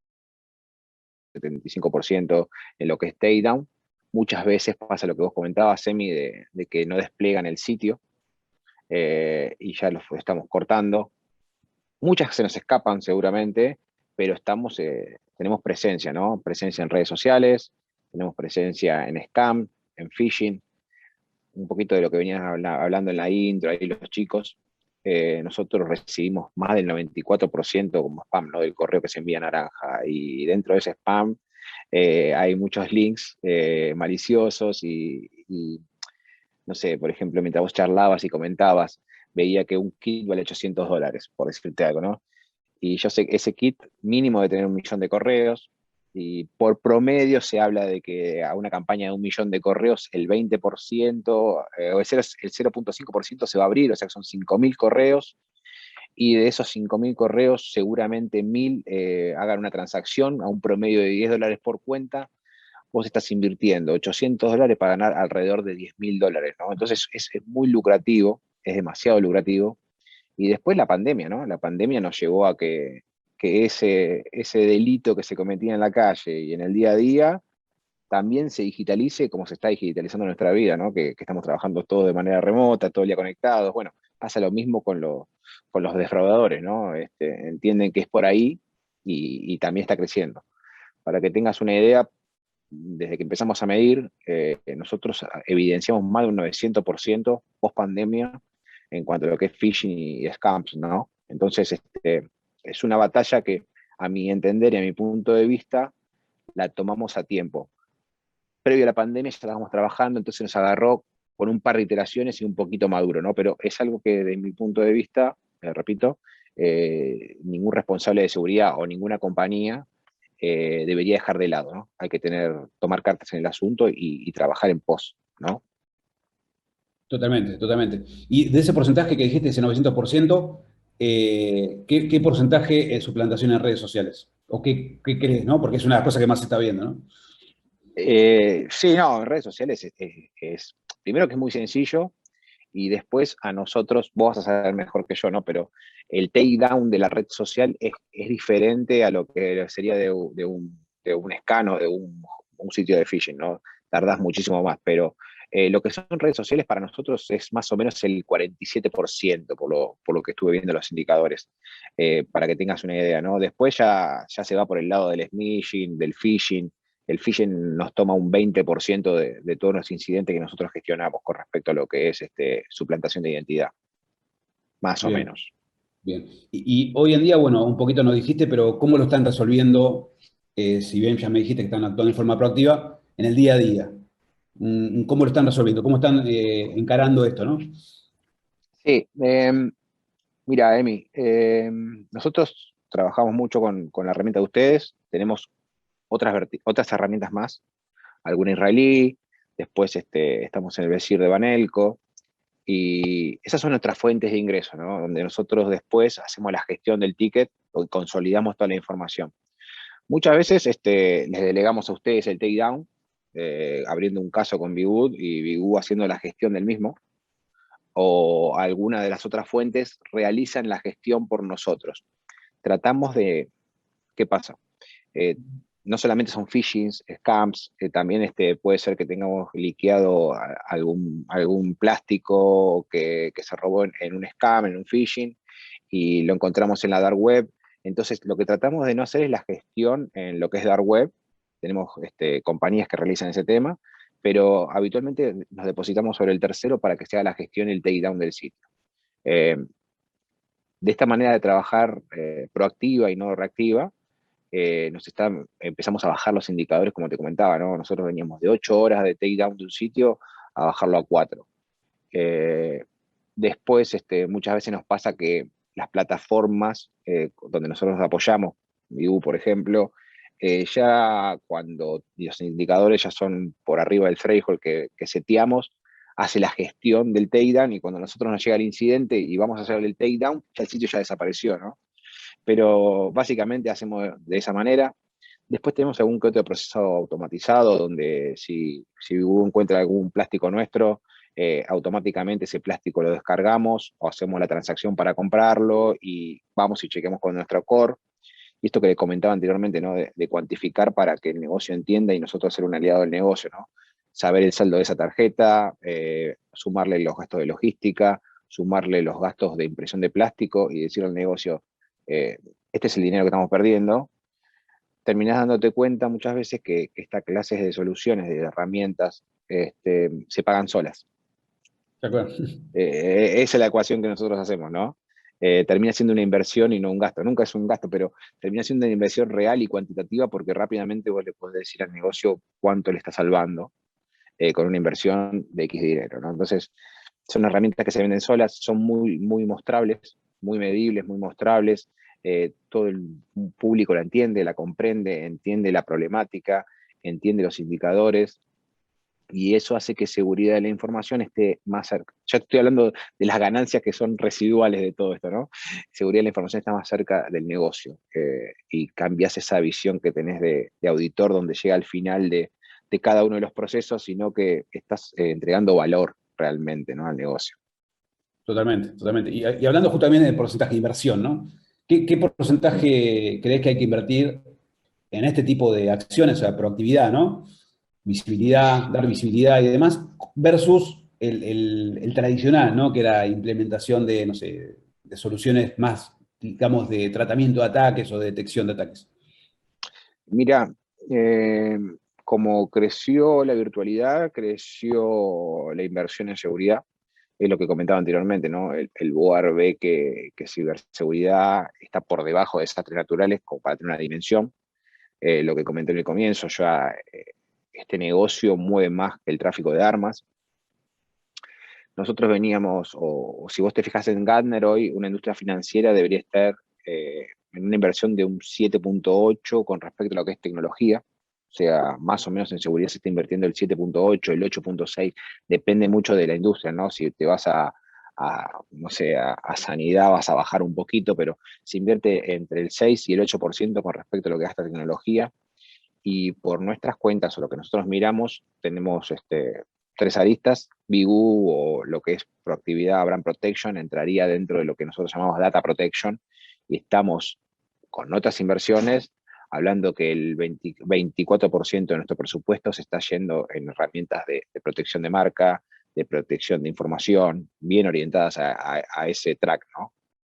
75% en lo que es takedown. Muchas veces pasa lo que vos comentabas, Emi, de que no despliegan el sitio y ya lo estamos cortando. Muchas se nos escapan seguramente, pero tenemos presencia, ¿no? Presencia en redes sociales, tenemos presencia en scam, en phishing, un poquito de lo que venían hablando en la intro, ahí los chicos. Nosotros recibimos más del 94% como spam, ¿no? Del correo que se envía a Naranja, y dentro de ese spam hay muchos links maliciosos y, no sé, por ejemplo, mientras vos charlabas y comentabas, veía que un kit vale $800, por decirte algo, ¿no? Y yo sé que ese kit mínimo de tener 1 millón de correos, y por promedio se habla de que a una campaña de 1 millón de correos, el 20% o el 0,5% se va a abrir, o sea que son 5.000 correos, y de esos 5.000 correos seguramente 1.000 hagan una transacción a un promedio de $10 por cuenta. Vos estás invirtiendo $800 para ganar alrededor de $10.000, ¿no? Entonces es muy lucrativo, es demasiado lucrativo. Y después la pandemia, ¿no? La pandemia nos llevó a que ese delito que se cometía en la calle y en el día a día también se digitalice como se está digitalizando nuestra vida, ¿no? Que estamos trabajando todos de manera remota, todo el día conectados. Bueno, pasa lo mismo con los defraudadores, ¿no? Entienden que es por ahí y también está creciendo. Para que tengas una idea, desde que empezamos a medir, nosotros evidenciamos más de un 900% post pandemia en cuanto a lo que es phishing y scams, ¿no? Entonces, es una batalla que, a mi entender y a mi punto de vista, la tomamos a tiempo. Previo a la pandemia ya estábamos trabajando, entonces nos agarró con un par de iteraciones y un poquito maduro, ¿no? Pero es algo que, desde mi punto de vista, repito, ningún responsable de seguridad o ninguna compañía debería dejar de lado, ¿no? Hay que tomar cartas en el asunto y trabajar en pos, ¿no? Totalmente, totalmente. Y de ese porcentaje que dijiste, ese 900%, ¿qué porcentaje es suplantación en redes sociales? ¿O qué crees, no? Porque es una de las cosas que más se está viendo, ¿no? Sí, no, en redes sociales primero que es muy sencillo, y después a nosotros, vos vas a saber mejor que yo, ¿no? Pero el takedown de la red social es diferente a lo que sería de un scan o de un sitio de phishing, ¿no? Tardás muchísimo más, pero lo que son redes sociales para nosotros es más o menos el 47% por lo que estuve viendo los indicadores, para que tengas una idea, ¿no? Después ya se va por el lado del smishing, del phishing. El phishing nos toma un 20% de todos los incidentes que nosotros gestionamos con respecto a lo que es suplantación de identidad, más o Bien, menos. bien. Y hoy en día, bueno, un poquito nos dijiste, pero ¿cómo lo están resolviendo? Si bien ya me dijiste que están actuando en forma proactiva, en el día a día. ¿Cómo lo están resolviendo? ¿Cómo están encarando esto, no? Sí, mira, Emi, nosotros trabajamos mucho con la herramienta de ustedes, tenemos otras herramientas más, alguna israelí, después estamos en el Vesir de Banelco, y esas son nuestras fuentes de ingreso, ¿no? Donde nosotros después hacemos la gestión del ticket y consolidamos toda la información. Muchas veces les delegamos a ustedes el takedown, abriendo un caso con Bigud y Bigud haciendo la gestión del mismo, o alguna de las otras fuentes realizan la gestión por nosotros. Tratamos de, ¿qué pasa? No solamente son phishings, scams, también puede ser que tengamos liqueado algún plástico que se robó en un scam, en un phishing, y lo encontramos en la dark web. Entonces, lo que tratamos de no hacer es la gestión en lo que es dark web. Tenemos compañías que realizan ese tema, pero habitualmente nos depositamos sobre el tercero para que se haga la gestión y el takedown del sitio. De esta manera de trabajar proactiva y no reactiva, empezamos a bajar los indicadores, como te comentaba, ¿no? Nosotros veníamos de 8 horas de takedown de un sitio a bajarlo a 4. Después, muchas veces nos pasa que las plataformas donde nosotros nos apoyamos, Bigud, por ejemplo, ya cuando los indicadores ya son por arriba del threshold que seteamos, hace la gestión del takedown, y cuando a nosotros nos llega el incidente y vamos a hacer el takedown, ya el sitio ya desapareció, ¿no? Pero básicamente hacemos de esa manera. Después tenemos algún que otro proceso automatizado, donde si Bigud encuentra algún plástico nuestro, automáticamente ese plástico lo descargamos o hacemos la transacción para comprarlo y vamos y chequeamos con nuestro core. Y esto que les comentaba anteriormente, ¿no? De cuantificar para que el negocio entienda y nosotros ser un aliado del negocio, ¿no? Saber el saldo de esa tarjeta, sumarle los gastos de logística, sumarle los gastos de impresión de plástico y decirle al negocio, este es el dinero que estamos perdiendo. Terminás dándote cuenta muchas veces que estas clases de soluciones, de herramientas, se pagan solas. De acuerdo. Esa es la ecuación que nosotros hacemos, ¿no? Termina siendo una inversión y no un gasto. Nunca es un gasto, pero termina siendo una inversión real y cuantitativa, porque rápidamente vos le podés decir al negocio cuánto le está salvando con una inversión de X dinero, ¿no? Entonces, son herramientas que se venden solas, son muy, muy mostrables, muy medibles, muy mostrables. Todo el público la entiende, la comprende, entiende la problemática, entiende los indicadores, y eso hace que seguridad de la información esté más cerca. Ya estoy hablando de las ganancias que son residuales de todo esto, ¿no? Seguridad de la información está más cerca del negocio, y cambias esa visión que tenés de auditor, donde llega al final de cada uno de los procesos, sino que estás entregando valor realmente, ¿no? Al negocio. Totalmente, totalmente. Y hablando justamente del porcentaje de inversión, ¿no? ¿Qué porcentaje crees que hay que invertir en este tipo de acciones, o sea, proactividad, ¿no? Visibilidad, dar visibilidad y demás, versus el tradicional, ¿no? Que era implementación de, no sé, de soluciones más, digamos, de tratamiento de ataques o de detección de ataques? Mira, como creció la virtualidad, creció la inversión en seguridad. Es lo que comentaba anteriormente, ¿no? El BOAR ve que ciberseguridad está por debajo de desastres naturales como para tener una dimensión. Lo que comenté en el comienzo, ya este negocio mueve más que el tráfico de armas. Nosotros veníamos, o si vos te fijas en Gartner hoy, una industria financiera debería estar en una inversión de un 7.8 con respecto a lo que es tecnología. O sea, más o menos en seguridad se está invirtiendo el 7.8, el 8.6, depende mucho de la industria, ¿no? Si te vas no sé, a sanidad vas a bajar un poquito, pero se invierte entre el 6 y el 8% con respecto a lo que gasta tecnología. Y por nuestras cuentas, o lo que nosotros miramos, tenemos 3 aristas. Bigud, o lo que es proactividad, brand protection, entraría dentro de lo que nosotros llamamos data protection, y estamos con otras inversiones hablando que el 24% de nuestro presupuesto se está yendo en herramientas de protección de marca, de protección de información, bien orientadas a ese track, ¿no?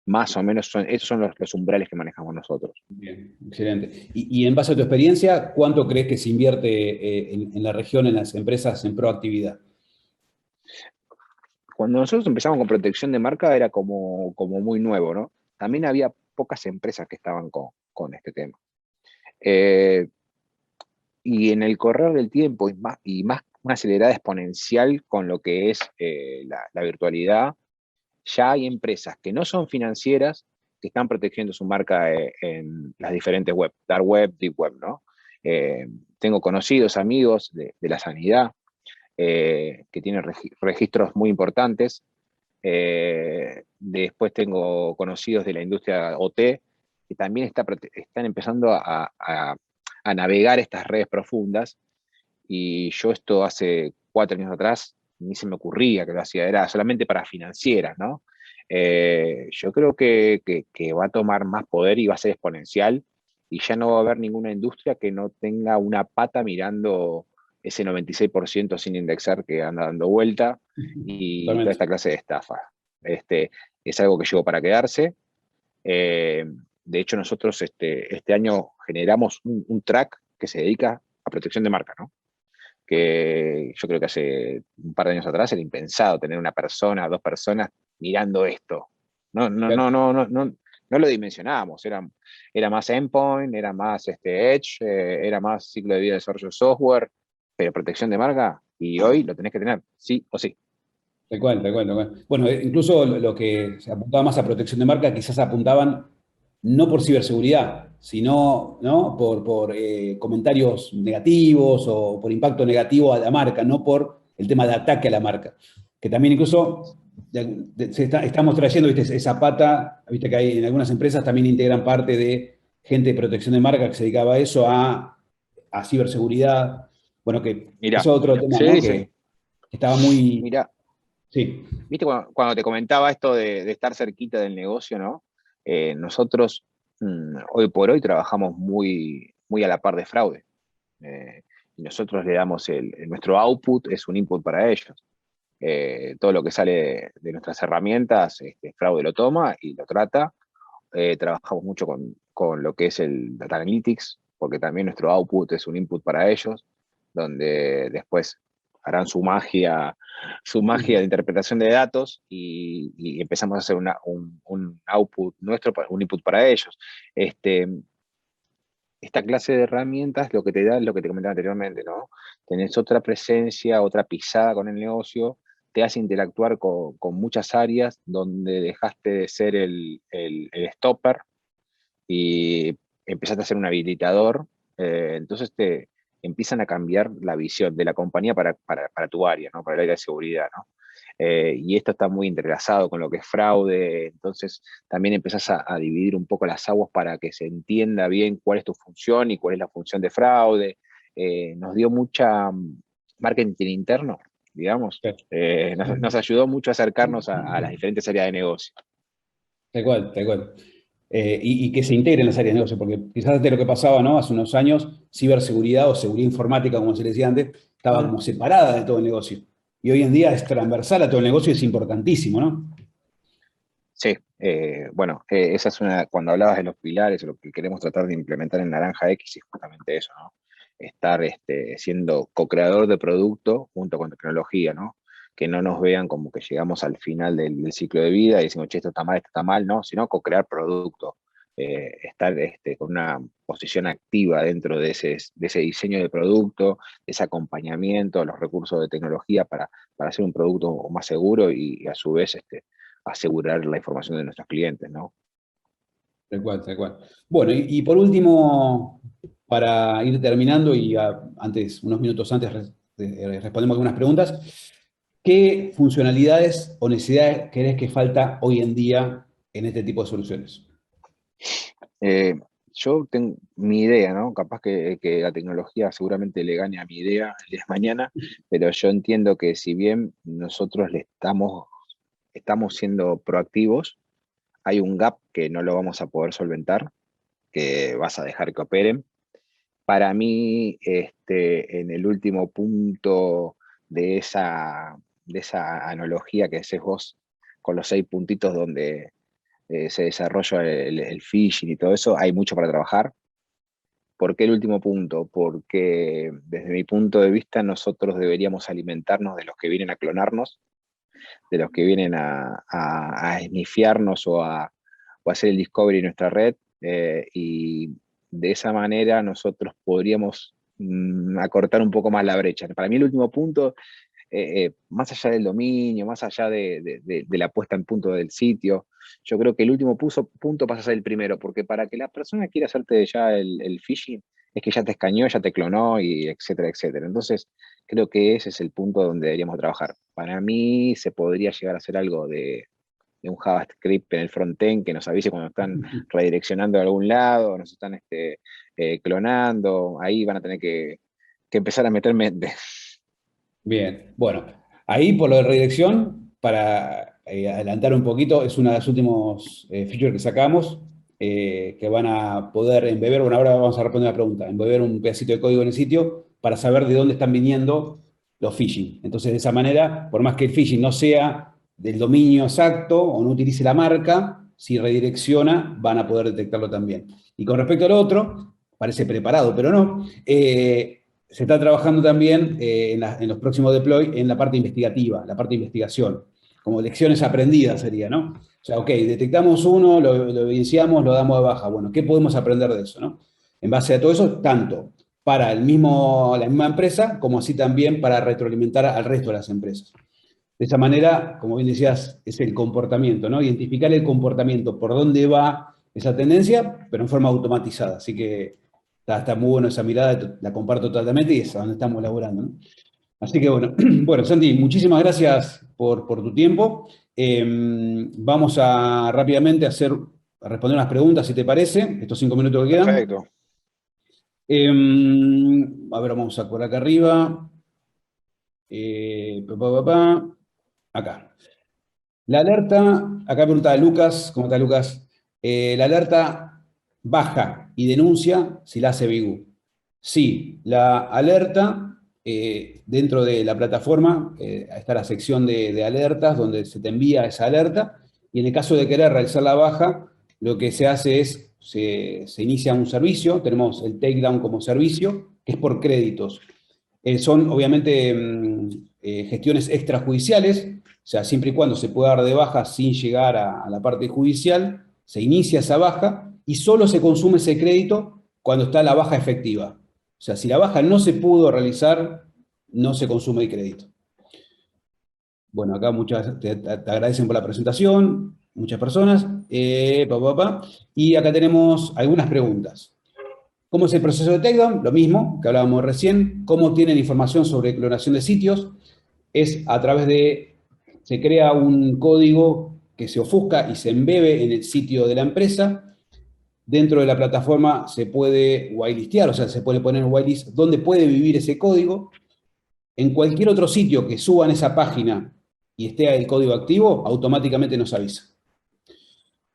Más o menos esos son los umbrales que manejamos nosotros. Bien, excelente. Y en base a tu experiencia, ¿cuánto crees que se invierte en la región, en las empresas, en proactividad? Cuando nosotros empezamos con protección de marca era como muy nuevo, ¿no? También había pocas empresas que estaban con este tema. Y en el correr del tiempo, y más una acelerada exponencial con lo que es la virtualidad, ya hay empresas que no son financieras que están protegiendo su marca en las diferentes web, dark web, deep web, ¿no? Tengo conocidos, amigos de la sanidad, que tienen registros muy importantes. Después tengo conocidos de la industria OT, que también están empezando a navegar estas redes profundas, y yo esto hace 4 años atrás ni se me ocurría que lo hacía, era solamente para financieras, ¿no? Yo creo que va a tomar más poder y va a ser exponencial, y ya no va a haber ninguna industria que no tenga una pata mirando ese 96% sin indexar que anda dando vuelta, y toda Totalmente. esta clase de estafa. Es algo que llegó para quedarse. De hecho, nosotros este año generamos un track que se dedica a protección de marca, ¿no? Que yo creo que hace un par de años atrás era impensado tener una persona, 2 personas mirando esto. No lo dimensionábamos. Era más endpoint, era más edge, era más ciclo de vida de desarrollo de software, pero protección de marca, y hoy lo tenés que tener, sí o sí. Tal cual, tal cual, tal cual. Bueno, incluso lo que se apuntaba más a protección de marca, quizás apuntaban no por ciberseguridad, sino, ¿no? por comentarios negativos o por impacto negativo a la marca, no por el tema de ataque a la marca. Que también incluso estamos trayendo, ¿viste? Esa pata, viste que hay en algunas empresas también integran parte de gente de protección de marca que se dedicaba a eso, a ciberseguridad. Bueno, que Mirá, eso es otro tema, ¿no? sí, sí. Que estaba muy... Mirá, Sí. viste cuando te comentaba esto de estar cerquita del negocio, ¿no? Nosotros hoy por hoy trabajamos muy, muy a la par de fraude. Y nosotros le damos nuestro output es un input para ellos. Todo lo que sale de nuestras herramientas, fraude lo toma y lo trata. Trabajamos mucho con lo que es el Data Analytics, porque también nuestro output es un input para ellos, donde después harán su magia de interpretación de datos, y empezamos a hacer un output nuestro, un input para ellos. Esta clase de herramientas lo que te da es lo que te comentaba anteriormente, ¿no? Tenés otra presencia, otra pisada con el negocio, te hace interactuar con muchas áreas donde dejaste de ser el stopper y empezaste a ser un habilitador. Entonces te empiezan a cambiar la visión de la compañía para tu área, ¿no? Para el área de seguridad, ¿no? Y esto está muy entrelazado con lo que es fraude. Entonces también empezás a dividir un poco las aguas para que se entienda bien cuál es tu función y cuál es la función de fraude. Nos dio mucha marketing interno, digamos. Sí. Nos ayudó mucho a acercarnos a las diferentes áreas de negocio. Tal cual, tal cual. Y que se integren las áreas de negocio, porque quizás de lo que pasaba, ¿no? Hace unos años, ciberseguridad o seguridad informática, como se le decía antes, estaba como separada de todo el negocio. Y hoy en día es transversal a todo el negocio y es importantísimo, ¿no? Sí, bueno, esa es cuando hablabas de los pilares, lo que queremos tratar de implementar en Naranja X es justamente eso, ¿no? Estar siendo co-creador de producto junto con tecnología, ¿no? Que no nos vean como que llegamos al final del ciclo de vida y decimos, che, esto está mal, ¿no? Sino co-crear producto, estar con una posición activa dentro de ese diseño de producto, de ese acompañamiento, los recursos de tecnología para hacer un producto más seguro y a su vez asegurar la información de nuestros clientes, ¿no? Tal cual, tal cual. Bueno, y por último, para ir terminando y unos minutos antes respondemos algunas preguntas, ¿qué funcionalidades o necesidades crees que falta hoy en día en este tipo de soluciones? Eh, yo tengo mi idea, ¿no? Capaz que la tecnología seguramente le gane a mi idea el día de mañana, pero yo entiendo que si bien nosotros estamos siendo proactivos, hay un gap que no lo vamos a poder solventar, que vas a dejar que operen. Para mí, en el último punto de esa analogía que haces vos con los 6 puntitos donde se desarrolla el phishing y todo eso, hay mucho para trabajar. ¿Por qué el último punto? Porque desde mi punto de vista nosotros deberíamos alimentarnos de los que vienen a clonarnos, de los que vienen a esnifiarnos o a hacer el discovery en nuestra red, y de esa manera nosotros podríamos acortar un poco más la brecha. Para mí el último punto, más allá del dominio, más allá de la puesta en punto del sitio, yo creo que el último punto pasa a ser el primero, porque para que la persona quiera hacerte ya el phishing, es que ya te escaneó, ya te clonó, y etcétera, etcétera. Entonces, creo que ese es el punto donde deberíamos trabajar. Para mí se podría llegar a hacer algo de un JavaScript en el frontend que nos avise cuando están redireccionando a algún lado, nos están clonando. Ahí van a tener que que empezar a meter mente. Bien, bueno, ahí por lo de redirección, para adelantar un poquito, es una de las últimos features que sacamos, que van a poder embeber, bueno, ahora vamos a responder la pregunta, embeber un pedacito de código en el sitio para saber de dónde están viniendo los phishing. Entonces, de esa manera, por más que el phishing no sea del dominio exacto o no utilice la marca, si redirecciona, van a poder detectarlo también. Y con respecto al otro, parece preparado, pero no, se está trabajando también en los próximos deploy en la parte investigativa, la parte de investigación, como lecciones aprendidas sería, ¿no? O sea, ok, detectamos uno, lo evidenciamos, lo damos de baja. Bueno, ¿qué podemos aprender de eso, no? En base a todo eso, tanto para la misma empresa, como así también para retroalimentar al resto de las empresas. De esa manera, como bien decías, es el comportamiento, ¿no? Identificar el comportamiento, por dónde va esa tendencia, pero en forma automatizada. Así que está muy bueno esa mirada, la comparto totalmente y es a donde estamos laburando, ¿no? Así que bueno, bueno, Santi, muchísimas gracias por tu tiempo. Vamos a rápidamente a responder unas preguntas, si te parece, estos 5 minutos que quedan. Perfecto. A ver, vamos a por acá arriba. Acá. La alerta, acá pregunta Lucas, ¿cómo está Lucas? La alerta baja y denuncia si la hace Bigu. Sí, la alerta dentro de la plataforma, está la sección de alertas donde se te envía esa alerta y en el caso de querer realizar la baja, lo que se hace es, se inicia un servicio, tenemos el takedown como servicio, que es por créditos. Son obviamente gestiones extrajudiciales, o sea, siempre y cuando se pueda dar de baja sin llegar a la parte judicial, se inicia esa baja y solo se consume ese crédito cuando está la baja efectiva. O sea, si la baja no se pudo realizar, no se consume el crédito. Bueno, acá te agradecen por la presentación, muchas personas. Y acá tenemos algunas preguntas. ¿Cómo es el proceso de takedown? Lo mismo que hablábamos recién. ¿Cómo tienen información sobre clonación de sitios? Es a través se crea un código que se ofusca y se embebe en el sitio de la empresa. Dentro de la plataforma se puede whitelistear, o sea, se puede poner whitelist dónde puede vivir ese código. En cualquier otro sitio que suban esa página y esté el código activo, automáticamente nos avisa.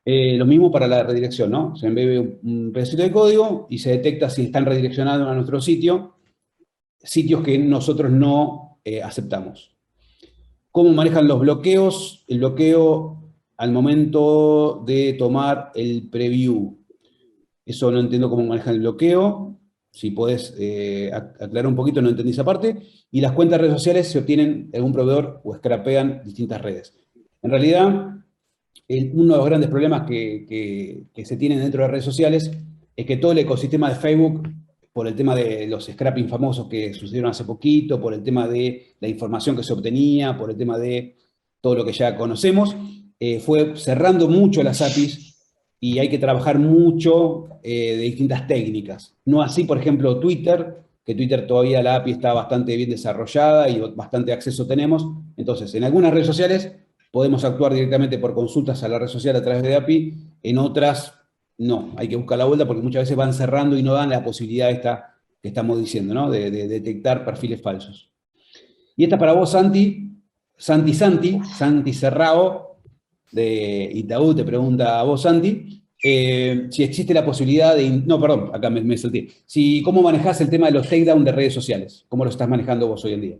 Lo mismo para la redirección, ¿no? Se embebe un pedacito de código y se detecta si están redireccionando a nuestro sitio, sitios que nosotros no aceptamos. ¿Cómo manejan los bloqueos? El bloqueo al momento de tomar el preview. Eso no entiendo cómo manejan el bloqueo. Si podés aclarar un poquito, no entendí esa parte. Y las cuentas de redes sociales se obtienen de algún proveedor o scrapean distintas redes. En realidad, uno de los grandes problemas que se tienen dentro de las redes sociales es que todo el ecosistema de Facebook, por el tema de los scrapping famosos que sucedieron hace poquito, por el tema de la información que se obtenía, por el tema de todo lo que ya conocemos, fue cerrando mucho las APIs y hay que trabajar mucho de distintas técnicas. No así, por ejemplo, Twitter, que Twitter todavía la API está bastante bien desarrollada y bastante acceso tenemos. Entonces, en algunas redes sociales podemos actuar directamente por consultas a la red social a través de API, en otras no, hay que buscar la vuelta porque muchas veces van cerrando y no dan la posibilidad esta que estamos diciendo, ¿no? De detectar perfiles falsos. Y esta para vos, Santi Serrao, de Itaú, te pregunta a vos, Santi, si existe la posibilidad de... No, perdón, acá me salté. ¿Cómo manejás el tema de los takedown de redes sociales? ¿Cómo lo estás manejando vos hoy en día?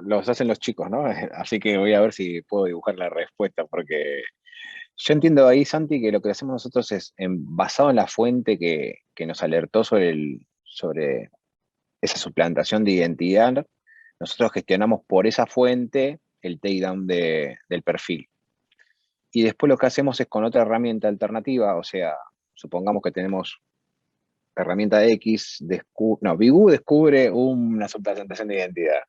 Los hacen los chicos, ¿no? Así que voy a ver si puedo dibujar la respuesta, porque yo entiendo ahí, Santi, que lo que hacemos nosotros es, basado en la fuente que nos alertó sobre esa suplantación de identidad, nosotros gestionamos por esa fuente el takedown del perfil. Y después lo que hacemos es con otra herramienta alternativa, o sea, supongamos que tenemos herramienta X, Bigu descubre una suplantación de identidad.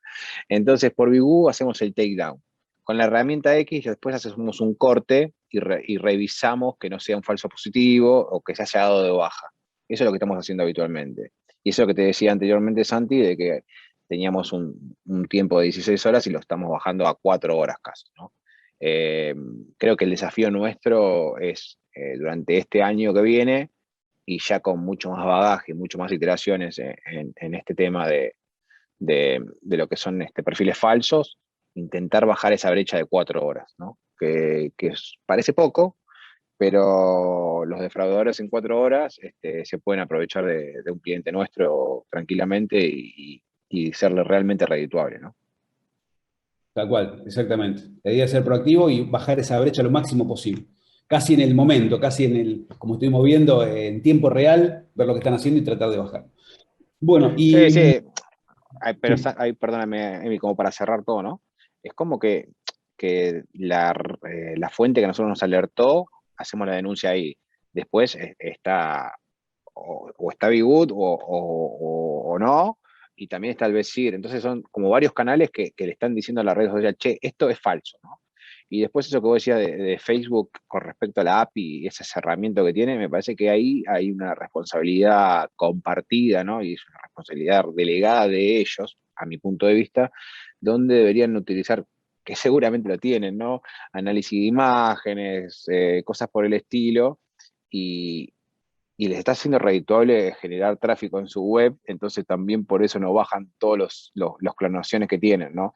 Entonces, por Bigu hacemos el takedown. Con la herramienta X después hacemos un corte y revisamos que no sea un falso positivo o que se haya dado de baja. Eso es lo que estamos haciendo habitualmente. Y eso es lo que te decía anteriormente, Santi, de que teníamos un tiempo de 16 horas y lo estamos bajando a 4 horas casi, ¿no? Creo que el desafío nuestro es, durante este año que viene, y ya con mucho más bagaje, mucho más iteraciones en este tema de lo que son perfiles falsos, intentar bajar esa brecha de 4 horas, ¿no? Parece poco, pero los defraudadores en 4 horas se pueden aprovechar de un cliente nuestro tranquilamente y serle realmente redituable, ¿no? Tal cual, exactamente. La idea es ser proactivo y bajar esa brecha lo máximo posible. Casi en el momento, casi como estuvimos viendo, en tiempo real, ver lo que están haciendo y tratar de bajar. Bueno, Sí, y... sí. Pero Sí. ahí, perdóname, Emi, como para cerrar todo, ¿no? Es como que la fuente que a nosotros nos alertó, hacemos la denuncia ahí. Después está, o está Bigut o no, y también está el Besir. Entonces son como varios canales que le están diciendo a las redes sociales, che, esto es falso, ¿no? Y después eso que vos decías de Facebook con respecto a la API y ese cerramiento que tiene, me parece que ahí hay una responsabilidad compartida, ¿no? Y es una responsabilidad delegada de ellos, a mi punto de vista, donde deberían utilizar, que seguramente lo tienen, ¿no? Análisis de imágenes, cosas por el estilo, y, y les está haciendo redituable generar tráfico en su web, entonces también por eso no bajan todos los clonaciones que tienen, ¿no?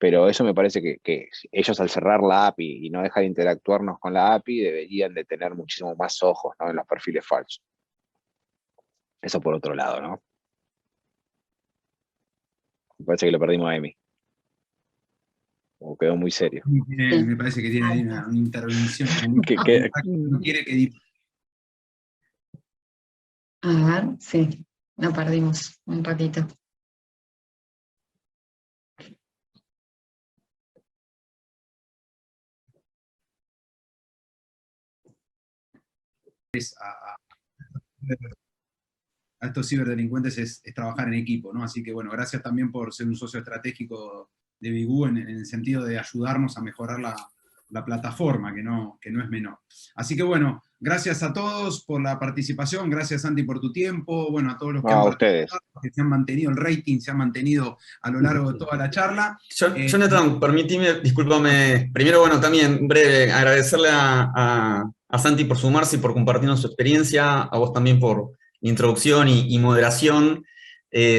Pero eso me parece que ellos al cerrar la API y no dejar de interactuarnos con la API deberían de tener muchísimo más ojos, ¿no? En los perfiles falsos. Eso por otro lado, ¿no? Me parece que lo perdimos a Emi. O quedó muy serio. Me parece que tiene ahí una intervención. No quiere que... A ver, sí, lo perdimos un ratito. A estos ciberdelincuentes es trabajar en equipo, ¿no? Así que bueno, gracias también por ser un socio estratégico de Bigu en el sentido de ayudarnos a mejorar la plataforma, que no es menor. Así que bueno, gracias a todos por la participación, gracias Santi por tu tiempo, bueno, a todos los que han participado, que se han mantenido, el rating se ha mantenido a lo largo de toda la charla. Jonathan, permíteme, discúlpame, primero, bueno, también breve, agradecerle a Santi por sumarse y por compartirnos su experiencia, a vos también por introducción y moderación,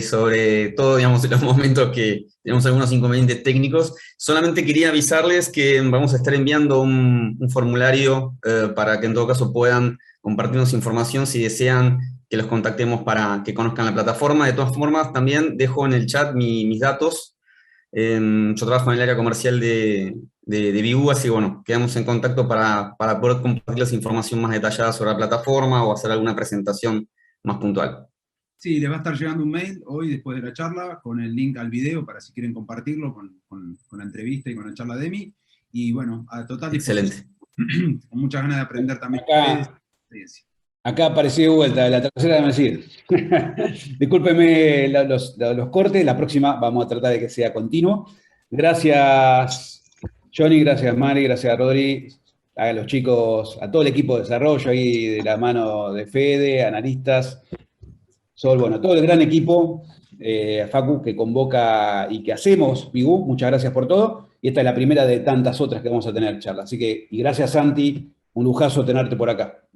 sobre todo, digamos, en los momentos que tenemos algunos inconvenientes técnicos. Solamente quería avisarles que vamos a estar enviando un formulario para que en todo caso puedan compartirnos información si desean que los contactemos para que conozcan la plataforma. De todas formas, también dejo en el chat mis datos. Yo trabajo en el área comercial de Bigu, así que bueno, quedamos en contacto para poder compartirles información más detallada sobre la plataforma o hacer alguna presentación más puntual. Sí, les va a estar llegando un mail hoy después de la charla con el link al video para si quieren compartirlo con la entrevista y con la charla de Emi. Y bueno, a total disposición. Excelente. Con muchas ganas de aprender también Acá apareció de vuelta, la tercera de decir. Discúlpeme los cortes, la próxima vamos a tratar de que sea continuo. Gracias Johnny, gracias Mari, gracias Rodri, a los chicos, a todo el equipo de desarrollo ahí de la mano de Fede, analistas, Sol, bueno, todo el gran equipo, Facu, que convoca y que hacemos, Bigu, muchas gracias por todo. Y esta es la primera de tantas otras que vamos a tener charla. Así que, y gracias Santi, un lujazo tenerte por acá.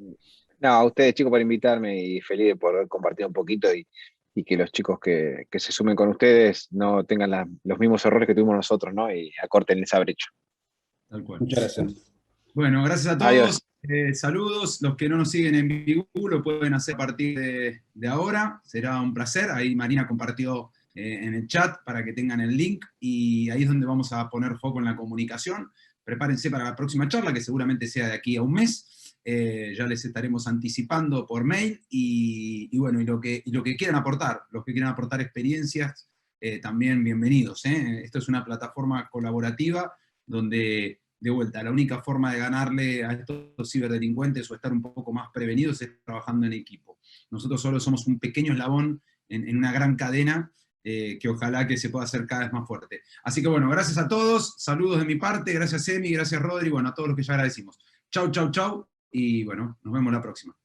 No, a ustedes chicos por invitarme y feliz de poder compartir un poquito y que los chicos que se sumen con ustedes no tengan los mismos errores que tuvimos nosotros, ¿no? Y acorten esa brecha. Tal cual. Muchas gracias. Bueno, gracias a todos. Adiós. Saludos. Los que no nos siguen en Bigu lo pueden hacer a partir de ahora. Será un placer. Ahí Marina compartió en el chat para que tengan el link y ahí es donde vamos a poner foco en la comunicación. Prepárense para la próxima charla, que seguramente sea de aquí a un mes. Ya les estaremos anticipando por mail y bueno, y lo que quieran aportar, los que quieran aportar experiencias, también bienvenidos. Esto es una plataforma colaborativa donde, de vuelta, la única forma de ganarle a estos ciberdelincuentes o estar un poco más prevenidos es trabajando en equipo. Nosotros solo somos un pequeño eslabón en una gran cadena que ojalá que se pueda hacer cada vez más fuerte. Así que bueno, gracias a todos, saludos de mi parte, gracias Emi, gracias Rodri, bueno, a todos los que ya agradecimos. Chau, chau, chau. Y bueno, nos vemos la próxima.